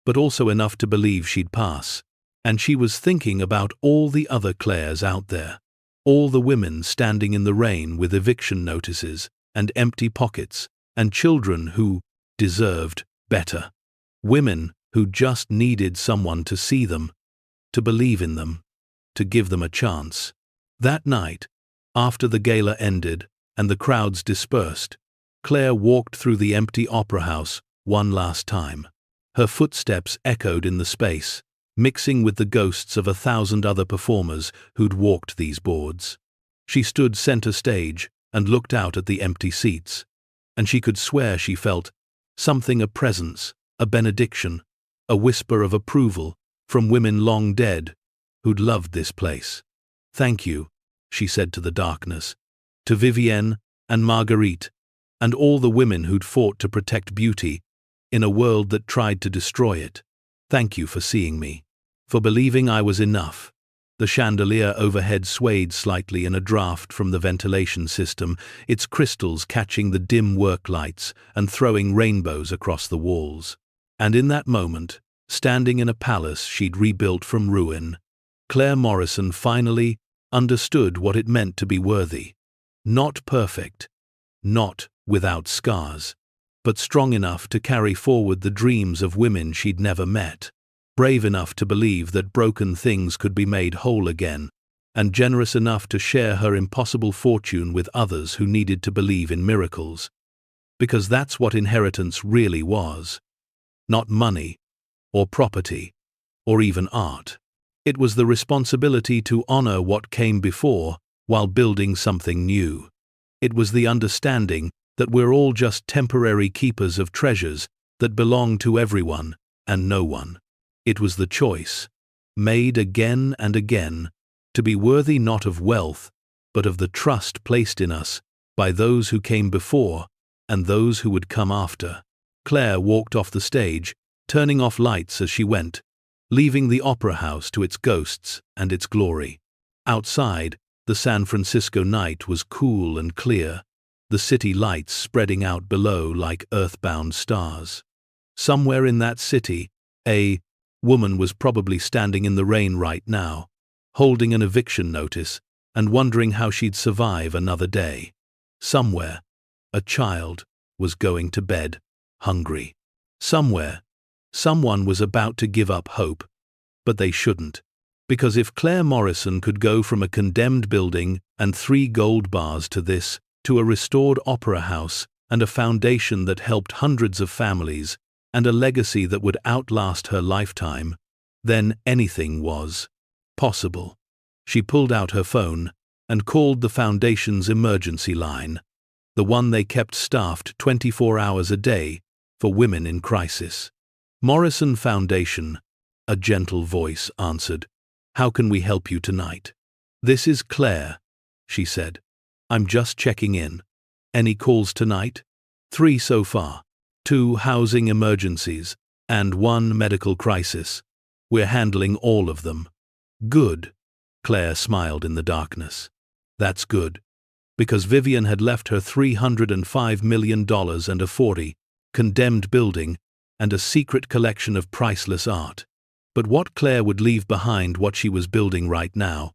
but also enough to believe she'd pass. And she was thinking about all the other Claires out there, all the women standing in the rain with eviction notices and empty pockets, and children who deserved better. Women who just needed someone to see them, to believe in them, to give them a chance. That night, after the gala ended and the crowds dispersed, Claire walked through the empty opera house one last time. Her footsteps echoed in the space, mixing with the ghosts of 1,000 other performers who'd walked these boards. She stood center stage and looked out at the empty seats, and she could swear she felt something, a presence, a benediction, a whisper of approval from women long dead who'd loved this place. "Thank you," she said to the darkness, to Vivienne and Marguerite, and all the women who'd fought to protect beauty in a world that tried to destroy it. "Thank you for seeing me, for believing I was enough." The chandelier overhead swayed slightly in a draft from the ventilation system, its crystals catching the dim work lights and throwing rainbows across the walls. And in that moment, standing in a palace she'd rebuilt from ruin, Claire Morrison finally understood what it meant to be worthy. Not perfect, not without scars, but strong enough to carry forward the dreams of women she'd never met, brave enough to believe that broken things could be made whole again, and generous enough to share her impossible fortune with others who needed to believe in miracles. Because that's what inheritance really was. Not money, or property, or even art. It was the responsibility to honor what came before while building something new. It was the understanding that we're all just temporary keepers of treasures that belong to everyone and no one. It was the choice, made again and again, to be worthy not of wealth, but of the trust placed in us by those who came before and those who would come after. Claire walked off the stage, turning off lights as she went, leaving the opera house to its ghosts and its glory. Outside, the San Francisco night was cool and clear, the city lights spreading out below like earthbound stars. Somewhere in that city, a woman was probably standing in the rain right now, holding an eviction notice and wondering how she'd survive another day. Somewhere, a child was going to bed, hungry. Somewhere, someone was about to give up hope, but they shouldn't. Because if Claire Morrison could go from a condemned building and 3 gold bars to this, to a restored opera house and a foundation that helped hundreds of families, and a legacy that would outlast her lifetime, then anything was possible. She pulled out her phone and called the Foundation's emergency line, the one they kept staffed 24 hours a day for women in crisis. Morrison Foundation, a gentle voice answered. How can we help you tonight? This is Claire, she said. I'm just checking in. Any calls tonight? 3 so far. 2 housing emergencies and 1 medical crisis. We're handling all of them. Good. Claire smiled in the darkness. That's good. Because Vivian had left her $305 million and a 40-condemned building and a secret collection of priceless art. But what Claire would leave behind, what she was building right now,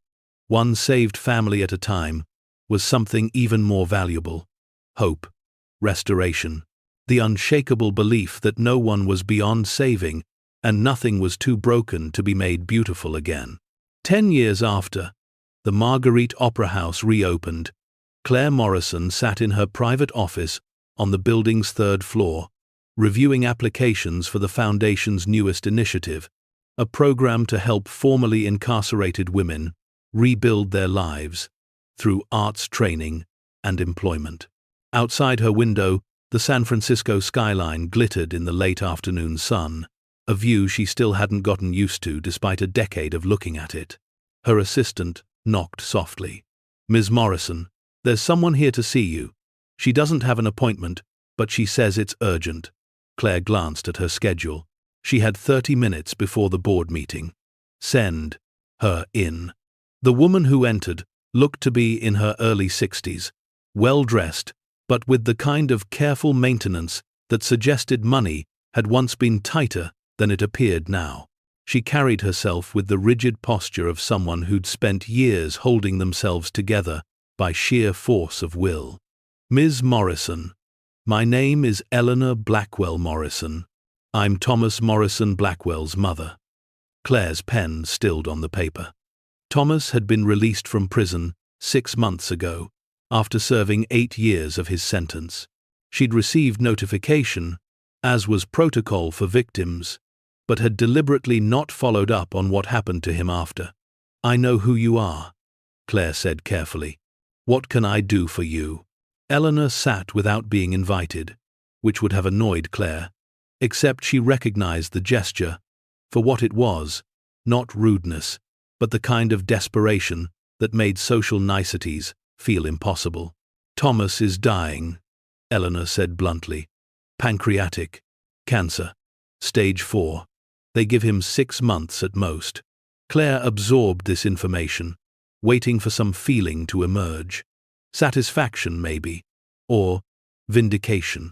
one saved family at a time, was something even more valuable. Hope, restoration, the unshakable belief that no one was beyond saving and nothing was too broken to be made beautiful again. 10 years after, the Marguerite Opera House reopened. Claire Morrison sat in her private office on the building's 3rd floor, reviewing applications for the Foundation's newest initiative, a program to help formerly incarcerated women rebuild their lives through arts training and employment. Outside her window, the San Francisco skyline glittered in the late afternoon sun, a view she still hadn't gotten used to despite a decade of looking at it. Her assistant knocked softly. Ms. Morrison, there's someone here to see you. She doesn't have an appointment, but she says it's urgent. Claire glanced at her schedule. She had 30 minutes before the board meeting. Send her in. The woman who entered looked to be in her early 60s, well-dressed, but with the kind of careful maintenance that suggested money had once been tighter than it appeared now. She carried herself with the rigid posture of someone who'd spent years holding themselves together by sheer force of will. Ms. Morrison, my name is Eleanor Blackwell Morrison. I'm Thomas Morrison Blackwell's mother. Claire's pen stilled on the paper. Thomas had been released from prison 6 months ago, after serving 8 years of his sentence. She'd received notification, as was protocol for victims, but had deliberately not followed up on what happened to him after. I know who you are, Claire said carefully. What can I do for you? Eleanor sat without being invited, which would have annoyed Claire, except she recognized the gesture for what it was, not rudeness, but the kind of desperation that made social niceties feel impossible. Thomas is dying, Eleanor said bluntly. Pancreatic cancer, stage 4. They give him 6 months at most. Claire absorbed this information, waiting for some feeling to emerge. Satisfaction, maybe, or vindication.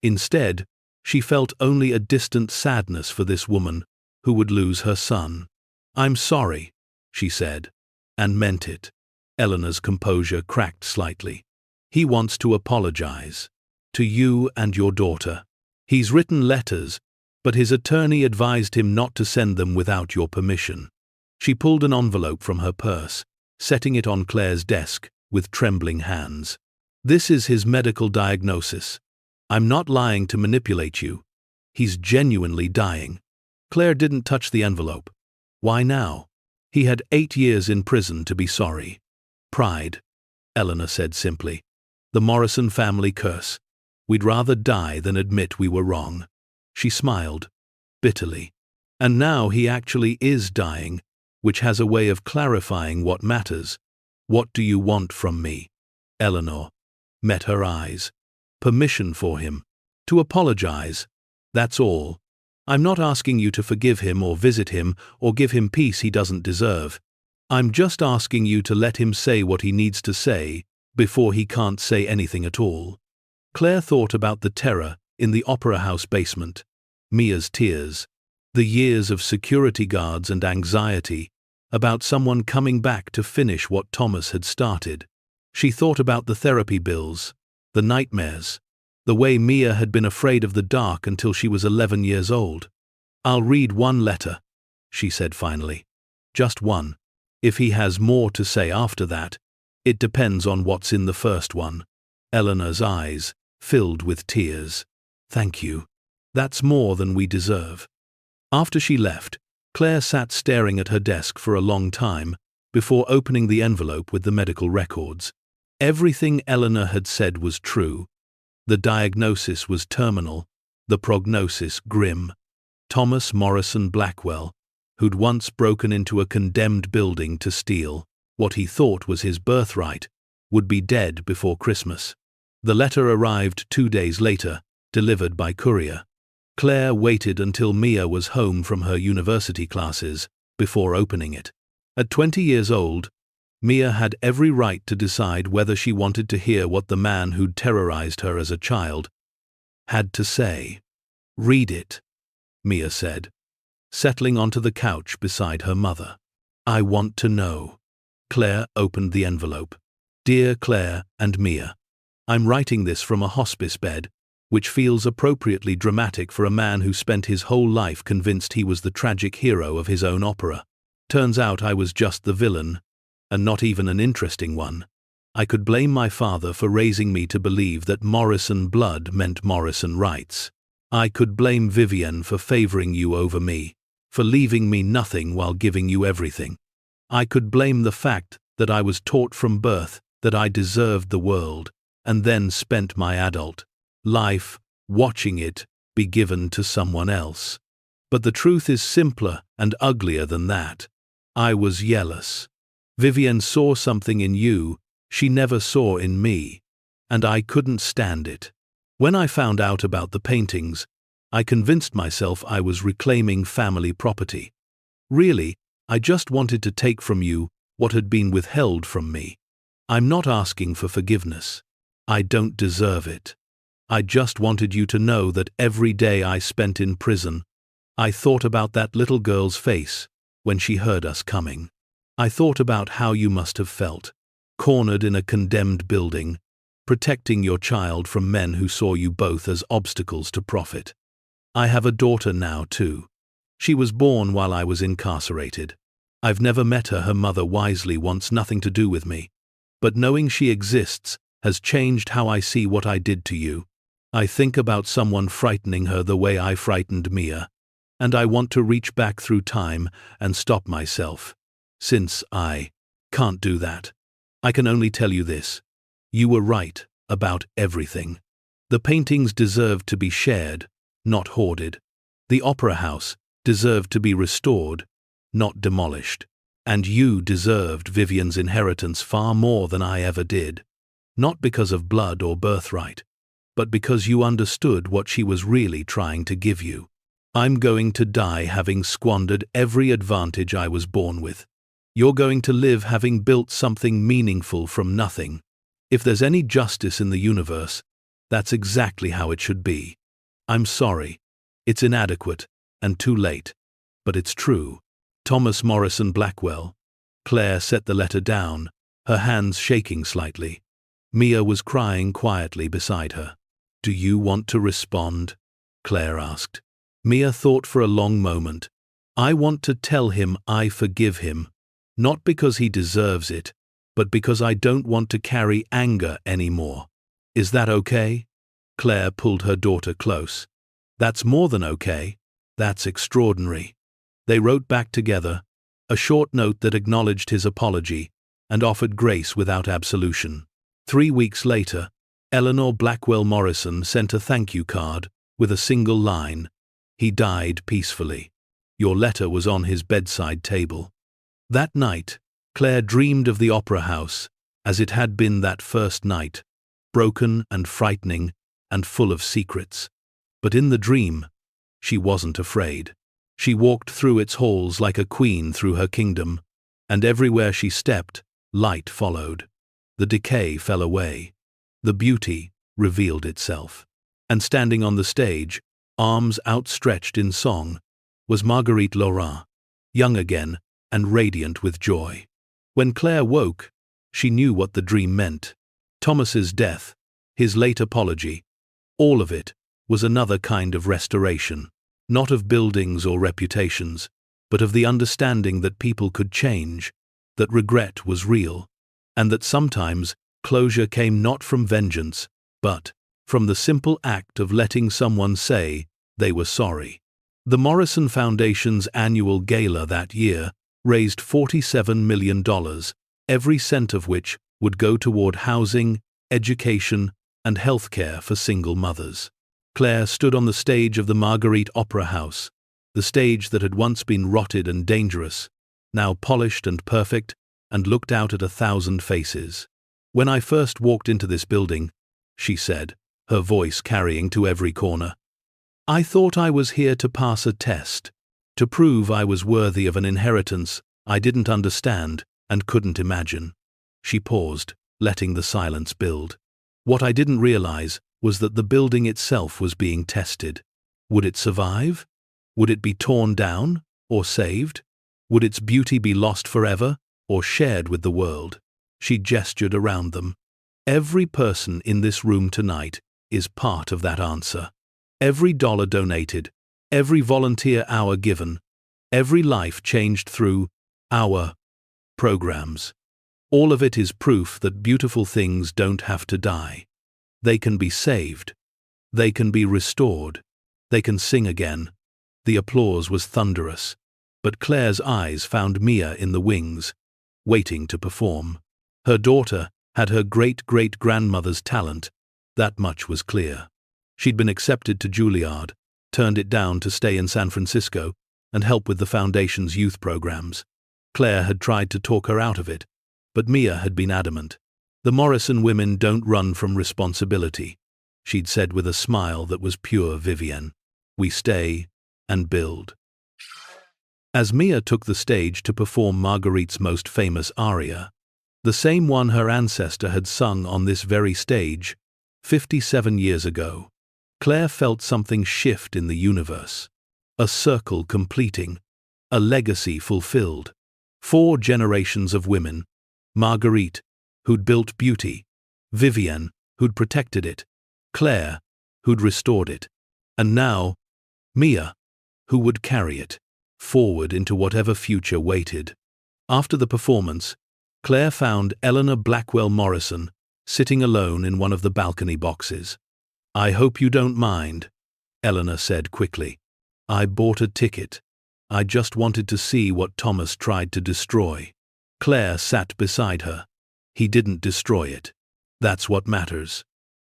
Instead, she felt only a distant sadness for this woman who would lose her son. I'm sorry, she said, and meant it. Eleanor's composure cracked slightly. He wants to apologize. To you and your daughter. He's written letters, but his attorney advised him not to send them without your permission. She pulled an envelope from her purse, setting it on Claire's desk with trembling hands. This is his medical diagnosis. I'm not lying to manipulate you. He's genuinely dying. Claire didn't touch the envelope. Why now? He had 8 years in prison to be sorry. Pride, Eleanor said simply. The Morrison family curse. We'd rather die than admit we were wrong. She smiled, bitterly. And now he actually is dying, which has a way of clarifying what matters. What do you want from me? Eleanor met her eyes. Permission for him. To apologize. That's all. I'm not asking you to forgive him or visit him or give him peace he doesn't deserve. I'm just asking you to let him say what he needs to say before he can't say anything at all. Claire thought about the terror in the opera house basement, Mia's tears, the years of security guards and anxiety about someone coming back to finish what Thomas had started. She thought about the therapy bills, the nightmares, the way Mia had been afraid of the dark until she was 11 years old. I'll read one letter, she said finally. Just one. If he has more to say after that, it depends on what's in the first one. Eleanor's eyes filled with tears. Thank you. That's more than we deserve. After she left, Claire sat staring at her desk for a long time, before opening the envelope with the medical records. Everything Eleanor had said was true. The diagnosis was terminal, the prognosis grim. Thomas Morrison Blackwell, who'd once broken into a condemned building to steal what he thought was his birthright, would be dead before Christmas. The letter arrived 2 days later, delivered by courier. Claire waited until Mia was home from her university classes before opening it. At 20 years old, Mia had every right to decide whether she wanted to hear what the man who'd terrorized her as a child had to say. "Read it," Mia said, settling onto the couch beside her mother. "I want to know." Claire opened the envelope. "Dear Claire and Mia, I'm writing this from a hospice bed, which feels appropriately dramatic for a man who spent his whole life convinced he was the tragic hero of his own opera. Turns out I was just the villain, and not even an interesting one. I could blame my father for raising me to believe that Morrison blood meant Morrison rights. I could blame Vivienne for favoring you over me, for leaving me nothing while giving you everything. I could blame the fact that I was taught from birth that I deserved the world, and then spent my adult life watching it be given to someone else. But the truth is simpler and uglier than that. I was jealous. Vivienne saw something in you she never saw in me, and I couldn't stand it. When I found out about the paintings, I convinced myself I was reclaiming family property. Really, I just wanted to take from you what had been withheld from me. I'm not asking for forgiveness. I don't deserve it. I just wanted you to know that every day I spent in prison, I thought about that little girl's face when she heard us coming. I thought about how you must have felt, cornered in a condemned building, protecting your child from men who saw you both as obstacles to profit. I have a daughter now, too. She was born while I was incarcerated. I've never met her. Her mother wisely wants nothing to do with me. But knowing she exists has changed how I see what I did to you. I think about someone frightening her the way I frightened Mia, and I want to reach back through time and stop myself. Since I can't do that, I can only tell you this. You were right about everything. The paintings deserved to be shared, not hoarded. The opera house deserved to be restored, not demolished. And you deserved Vivienne's inheritance far more than I ever did. Not because of blood or birthright, but because you understood what she was really trying to give you. I'm going to die having squandered every advantage I was born with. You're going to live having built something meaningful from nothing. If there's any justice in the universe, that's exactly how it should be. I'm sorry. It's inadequate and too late, but it's true. Thomas Morrison Blackwell. Claire set the letter down, her hands shaking slightly. Mia was crying quietly beside her. "Do you want to respond?" Claire asked. Mia thought for a long moment. "I want to tell him I forgive him, not because he deserves it, but because I don't want to carry anger anymore. Is that okay?" Claire pulled her daughter close. "That's more than okay. That's extraordinary." They wrote back together, a short note that acknowledged his apology and offered grace without absolution. 3 weeks later, Eleanor Blackwell Morrison sent a thank you card with a single line. "He died peacefully." Your letter was on his bedside table. That night, Claire dreamed of the opera house as it had been that first night, broken and frightening and full of secrets. But in the dream, she wasn't afraid. She walked through its halls like a queen through her kingdom, and everywhere she stepped, light followed. The decay fell away. The beauty revealed itself. And standing on the stage, arms outstretched in song, was Marguerite Laurent, young again and radiant with joy. When Claire woke, she knew what the dream meant. Thomas's death, his late apology, all of it was another kind of restoration, not of buildings or reputations, but of the understanding that people could change, that regret was real, and that sometimes closure came not from vengeance, but from the simple act of letting someone say they were sorry. The Morrison Foundation's annual gala that year raised $47 million, every cent of which would go toward housing, education, and healthcare for single mothers. Claire stood on the stage of the Marguerite Opera House, the stage that had once been rotted and dangerous, now polished and perfect, and looked out at 1,000 faces. "When I first walked into this building," she said, her voice carrying to every corner, "I thought I was here to pass a test, to prove I was worthy of an inheritance I didn't understand and couldn't imagine." She paused, letting the silence build. "What I didn't realize was that the building itself was being tested. Would it survive? Would it be torn down or saved? Would its beauty be lost forever or shared with the world?" She gestured around them. "Every person in this room tonight is part of that answer. Every dollar donated, every volunteer hour given, every life changed through our programs. All of it is proof that beautiful things don't have to die. They can be saved. They can be restored. They can sing again." The applause was thunderous, but Claire's eyes found Mia in the wings, waiting to perform. Her daughter had her great-great-grandmother's talent, that much was clear. She'd been accepted to Juilliard, turned it down to stay in San Francisco and help with the Foundation's youth programs. Claire had tried to talk her out of it, but Mia had been adamant. "The Morrison women don't run from responsibility," she'd said with a smile that was pure Vivienne. "We stay and build." As Mia took the stage to perform Marguerite's most famous aria, the same one her ancestor had sung on this very stage 57 years ago, Claire felt something shift in the universe. A circle completing, a legacy fulfilled. 4 generations of women: Marguerite, who'd built beauty; Vivienne, who'd protected it; Claire, who'd restored it; and now, Mia, who would carry it forward into whatever future waited. After the performance, Claire found Eleanor Blackwell Morrison sitting alone in one of the balcony boxes. "I hope you don't mind," Eleanor said quickly. "I bought a ticket. I just wanted to see what Thomas tried to destroy." Claire sat beside her. "He didn't destroy it. That's what matters."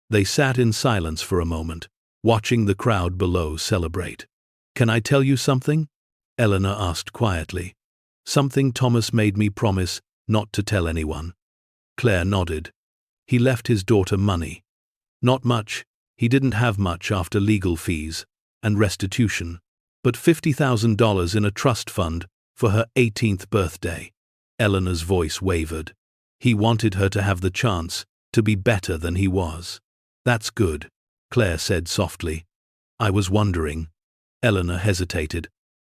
They sat in silence for a moment, watching the crowd below celebrate. "Can I tell you something?" Eleanor asked quietly. "Something Thomas made me promise not to tell anyone." Claire nodded. "He left his daughter money. Not much, he didn't have much after legal fees and restitution, but $50,000 in a trust fund for her 18th birthday. Eleanor's voice wavered. "He wanted her to have the chance to be better than he was." "That's good," Claire said softly. "I was wondering." Eleanor hesitated.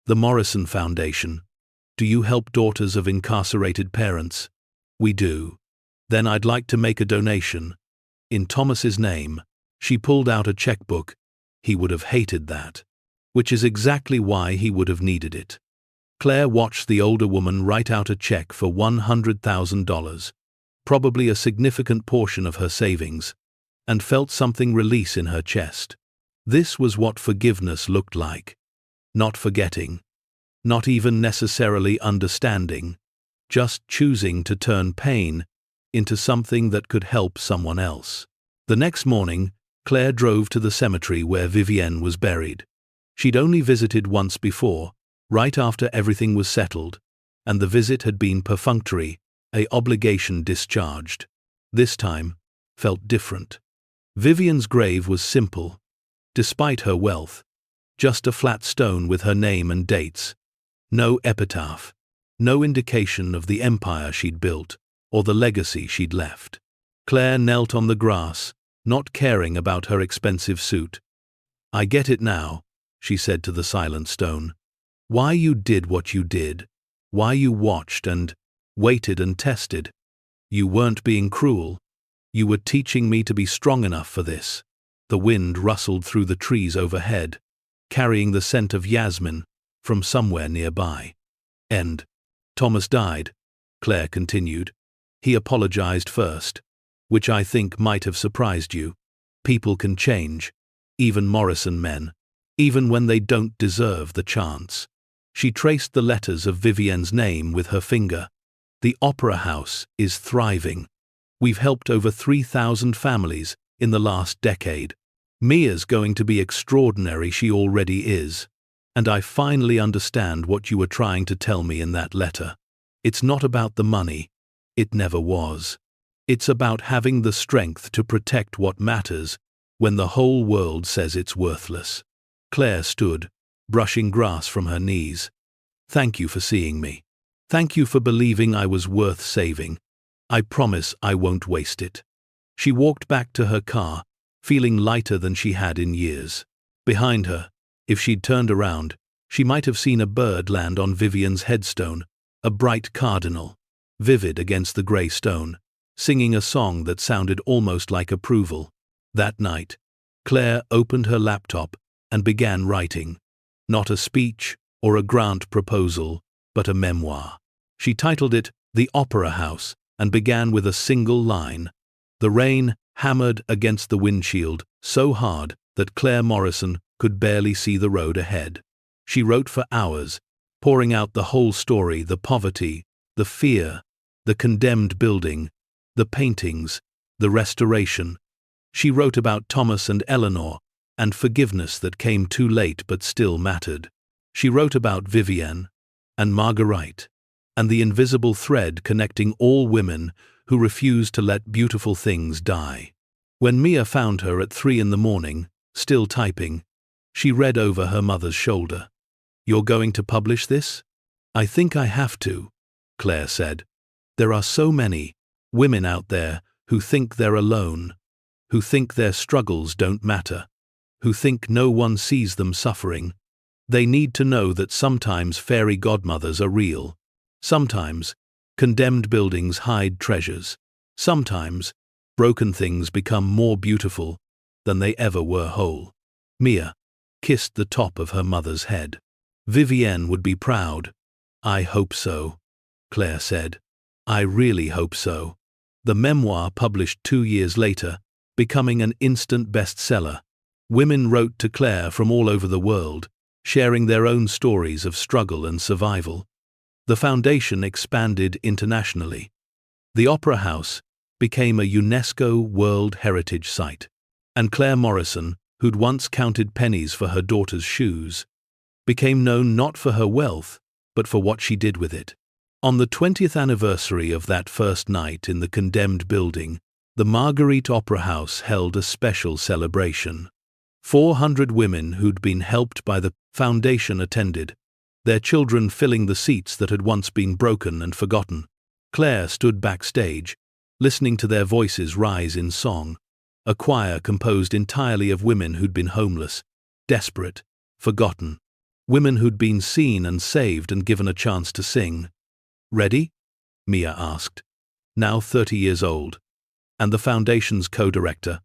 "The Morrison Foundation. Do you help daughters of incarcerated parents?" "We do." "Then I'd like to make a donation. In Thomas's name." She pulled out a checkbook. "He would have hated that." "Which is exactly why he would have needed it." Claire watched the older woman write out a check for $100,000, probably a significant portion of her savings, and felt something release in her chest. This was what forgiveness looked like. Not forgetting. Not even necessarily understanding. Just choosing to turn pain into something that could help someone else. The next morning, Claire drove to the cemetery where Vivienne was buried. She'd only visited once before, right after everything was settled, and the visit had been perfunctory, an obligation discharged. This time felt different. Vivienne's grave was simple, despite her wealth. Just a flat stone with her name and dates. No epitaph. No indication of the empire she'd built or the legacy she'd left. Claire knelt on the grass, not caring about her expensive suit. "I get it now," she said to the silent stone. "Why you did what you did. Why you watched and waited and tested. You weren't being cruel. You were teaching me to be strong enough for this." The wind rustled through the trees overhead, carrying the scent of yasmin from somewhere nearby. "And Thomas died," Claire continued. "He apologized first, which I think might have surprised you. People can change, even Morrison men, even when they don't deserve the chance. She traced the letters of Vivienne's name with her finger. The opera house is thriving. We've helped over 3,000 families in the last decade. Mia's going to be extraordinary, she already is. And I finally understand what you were trying to tell me in that letter. It's not about the money. It never was. It's about having the strength to protect what matters when the whole world says it's worthless. Claire stood, brushing grass from her knees. Thank you for seeing me. Thank you for believing I was worth saving. I promise I won't waste it. She walked back to her car, feeling lighter than she had in years. Behind her, if she'd turned around, she might have seen a bird land on Vivienne's headstone, a bright cardinal, vivid against the grey stone, singing a song that sounded almost like approval. That night, Claire opened her laptop and began writing. Not a speech or a grant proposal, but a memoir. She titled it The Opera House and began with a single line. The rain hammered against the windshield so hard that Claire Morrison could barely see the road ahead. She wrote for hours, pouring out the whole story, the poverty, the fear, the condemned building, the paintings, the restoration. She wrote about Thomas and Eleanor, and forgiveness that came too late but still mattered. She wrote about Vivienne and Marguerite, and the invisible thread connecting all women who refused to let beautiful things die. When Mia found her at 3 a.m, still typing, she read over her mother's shoulder. "You're going to publish this?" "I think I have to," Claire said. "There are so many women out there who think they're alone, who think their struggles don't matter, who think no one sees them suffering. They need to know that sometimes fairy godmothers are real. Sometimes condemned buildings hide treasures. Sometimes broken things become more beautiful than they ever were whole." Mia kissed the top of her mother's head. "Vivienne would be proud." "I hope so," Claire said. "I really hope so." The memoir published 2 years later, becoming an instant bestseller. Women wrote to Claire from all over the world, sharing their own stories of struggle and survival. The foundation expanded internationally. The Opera House became a UNESCO World Heritage Site. And Claire Morrison, who'd once counted pennies for her daughter's shoes, became known not for her wealth, but for what she did with it. On the 20th anniversary of that first night in the condemned building, the Marguerite Opera House held a special celebration. 400 women who'd been helped by the foundation attended, their children filling the seats that had once been broken and forgotten. Claire stood backstage, listening to their voices rise in song, a choir composed entirely of women who'd been homeless, desperate, forgotten, women who'd been seen and saved and given a chance to sing. "Ready?" Mia asked, now 30 years old, and the foundation's co-director.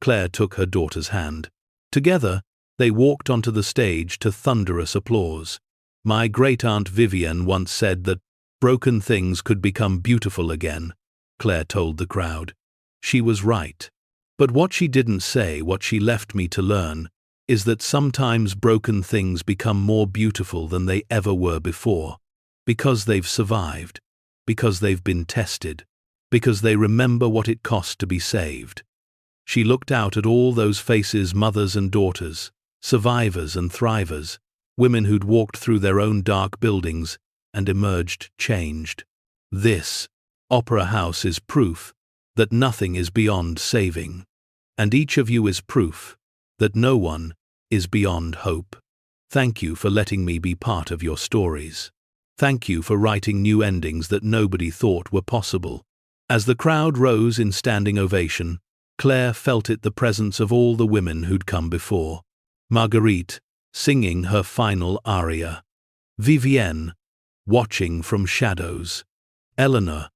Claire took her daughter's hand. Together, they walked onto the stage to thunderous applause. "My great-aunt Vivienne once said that broken things could become beautiful again," Claire told the crowd. She was right. But what she didn't say, what she left me to learn, is that sometimes broken things become more beautiful than they ever were before, because they've survived, because they've been tested, because they remember what it cost to be saved. She looked out at all those faces, mothers and daughters, survivors and thrivers, women who'd walked through their own dark buildings and emerged changed. This Opera House is proof that nothing is beyond saving, and each of you is proof that no one is beyond hope. Thank you for letting me be part of your stories. Thank you for writing new endings that nobody thought were possible. As the crowd rose in standing ovation, Claire felt it, the presence of all the women who'd come before. Marguerite, singing her final aria. Vivienne, watching from shadows. Eleanor,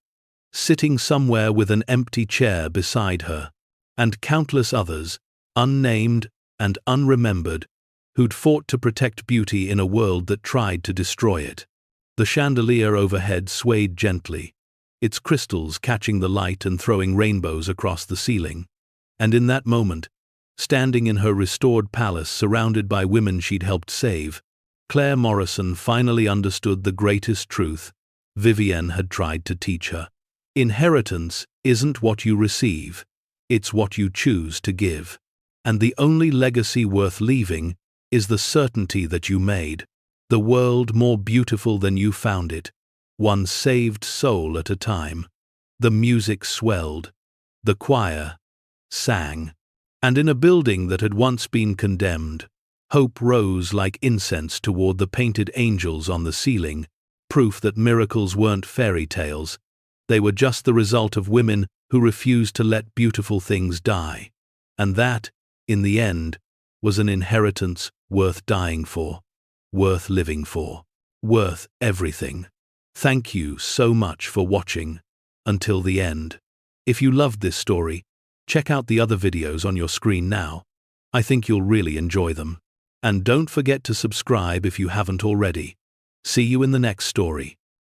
sitting somewhere with an empty chair beside her. And countless others, unnamed and unremembered, who'd fought to protect beauty in a world that tried to destroy it. The chandelier overhead swayed gently, its crystals catching the light and throwing rainbows across the ceiling. And in that moment, standing in her restored palace surrounded by women she'd helped save, Claire Morrison finally understood the greatest truth Vivienne had tried to teach her. Inheritance isn't what you receive, it's what you choose to give. And the only legacy worth leaving is the certainty that you made the world more beautiful than you found it, one saved soul at a time. The music swelled, the choir sang, and in a building that had once been condemned, hope rose like incense toward the painted angels on the ceiling, proof that miracles weren't fairy tales, they were just the result of women who refused to let beautiful things die. And that, in the end, was an inheritance worth dying for, worth living for, worth everything. Thank you so much for watching until the end. If you loved this story, check out the other videos on your screen now. I think you'll really enjoy them. And don't forget to subscribe if you haven't already. See you in the next story.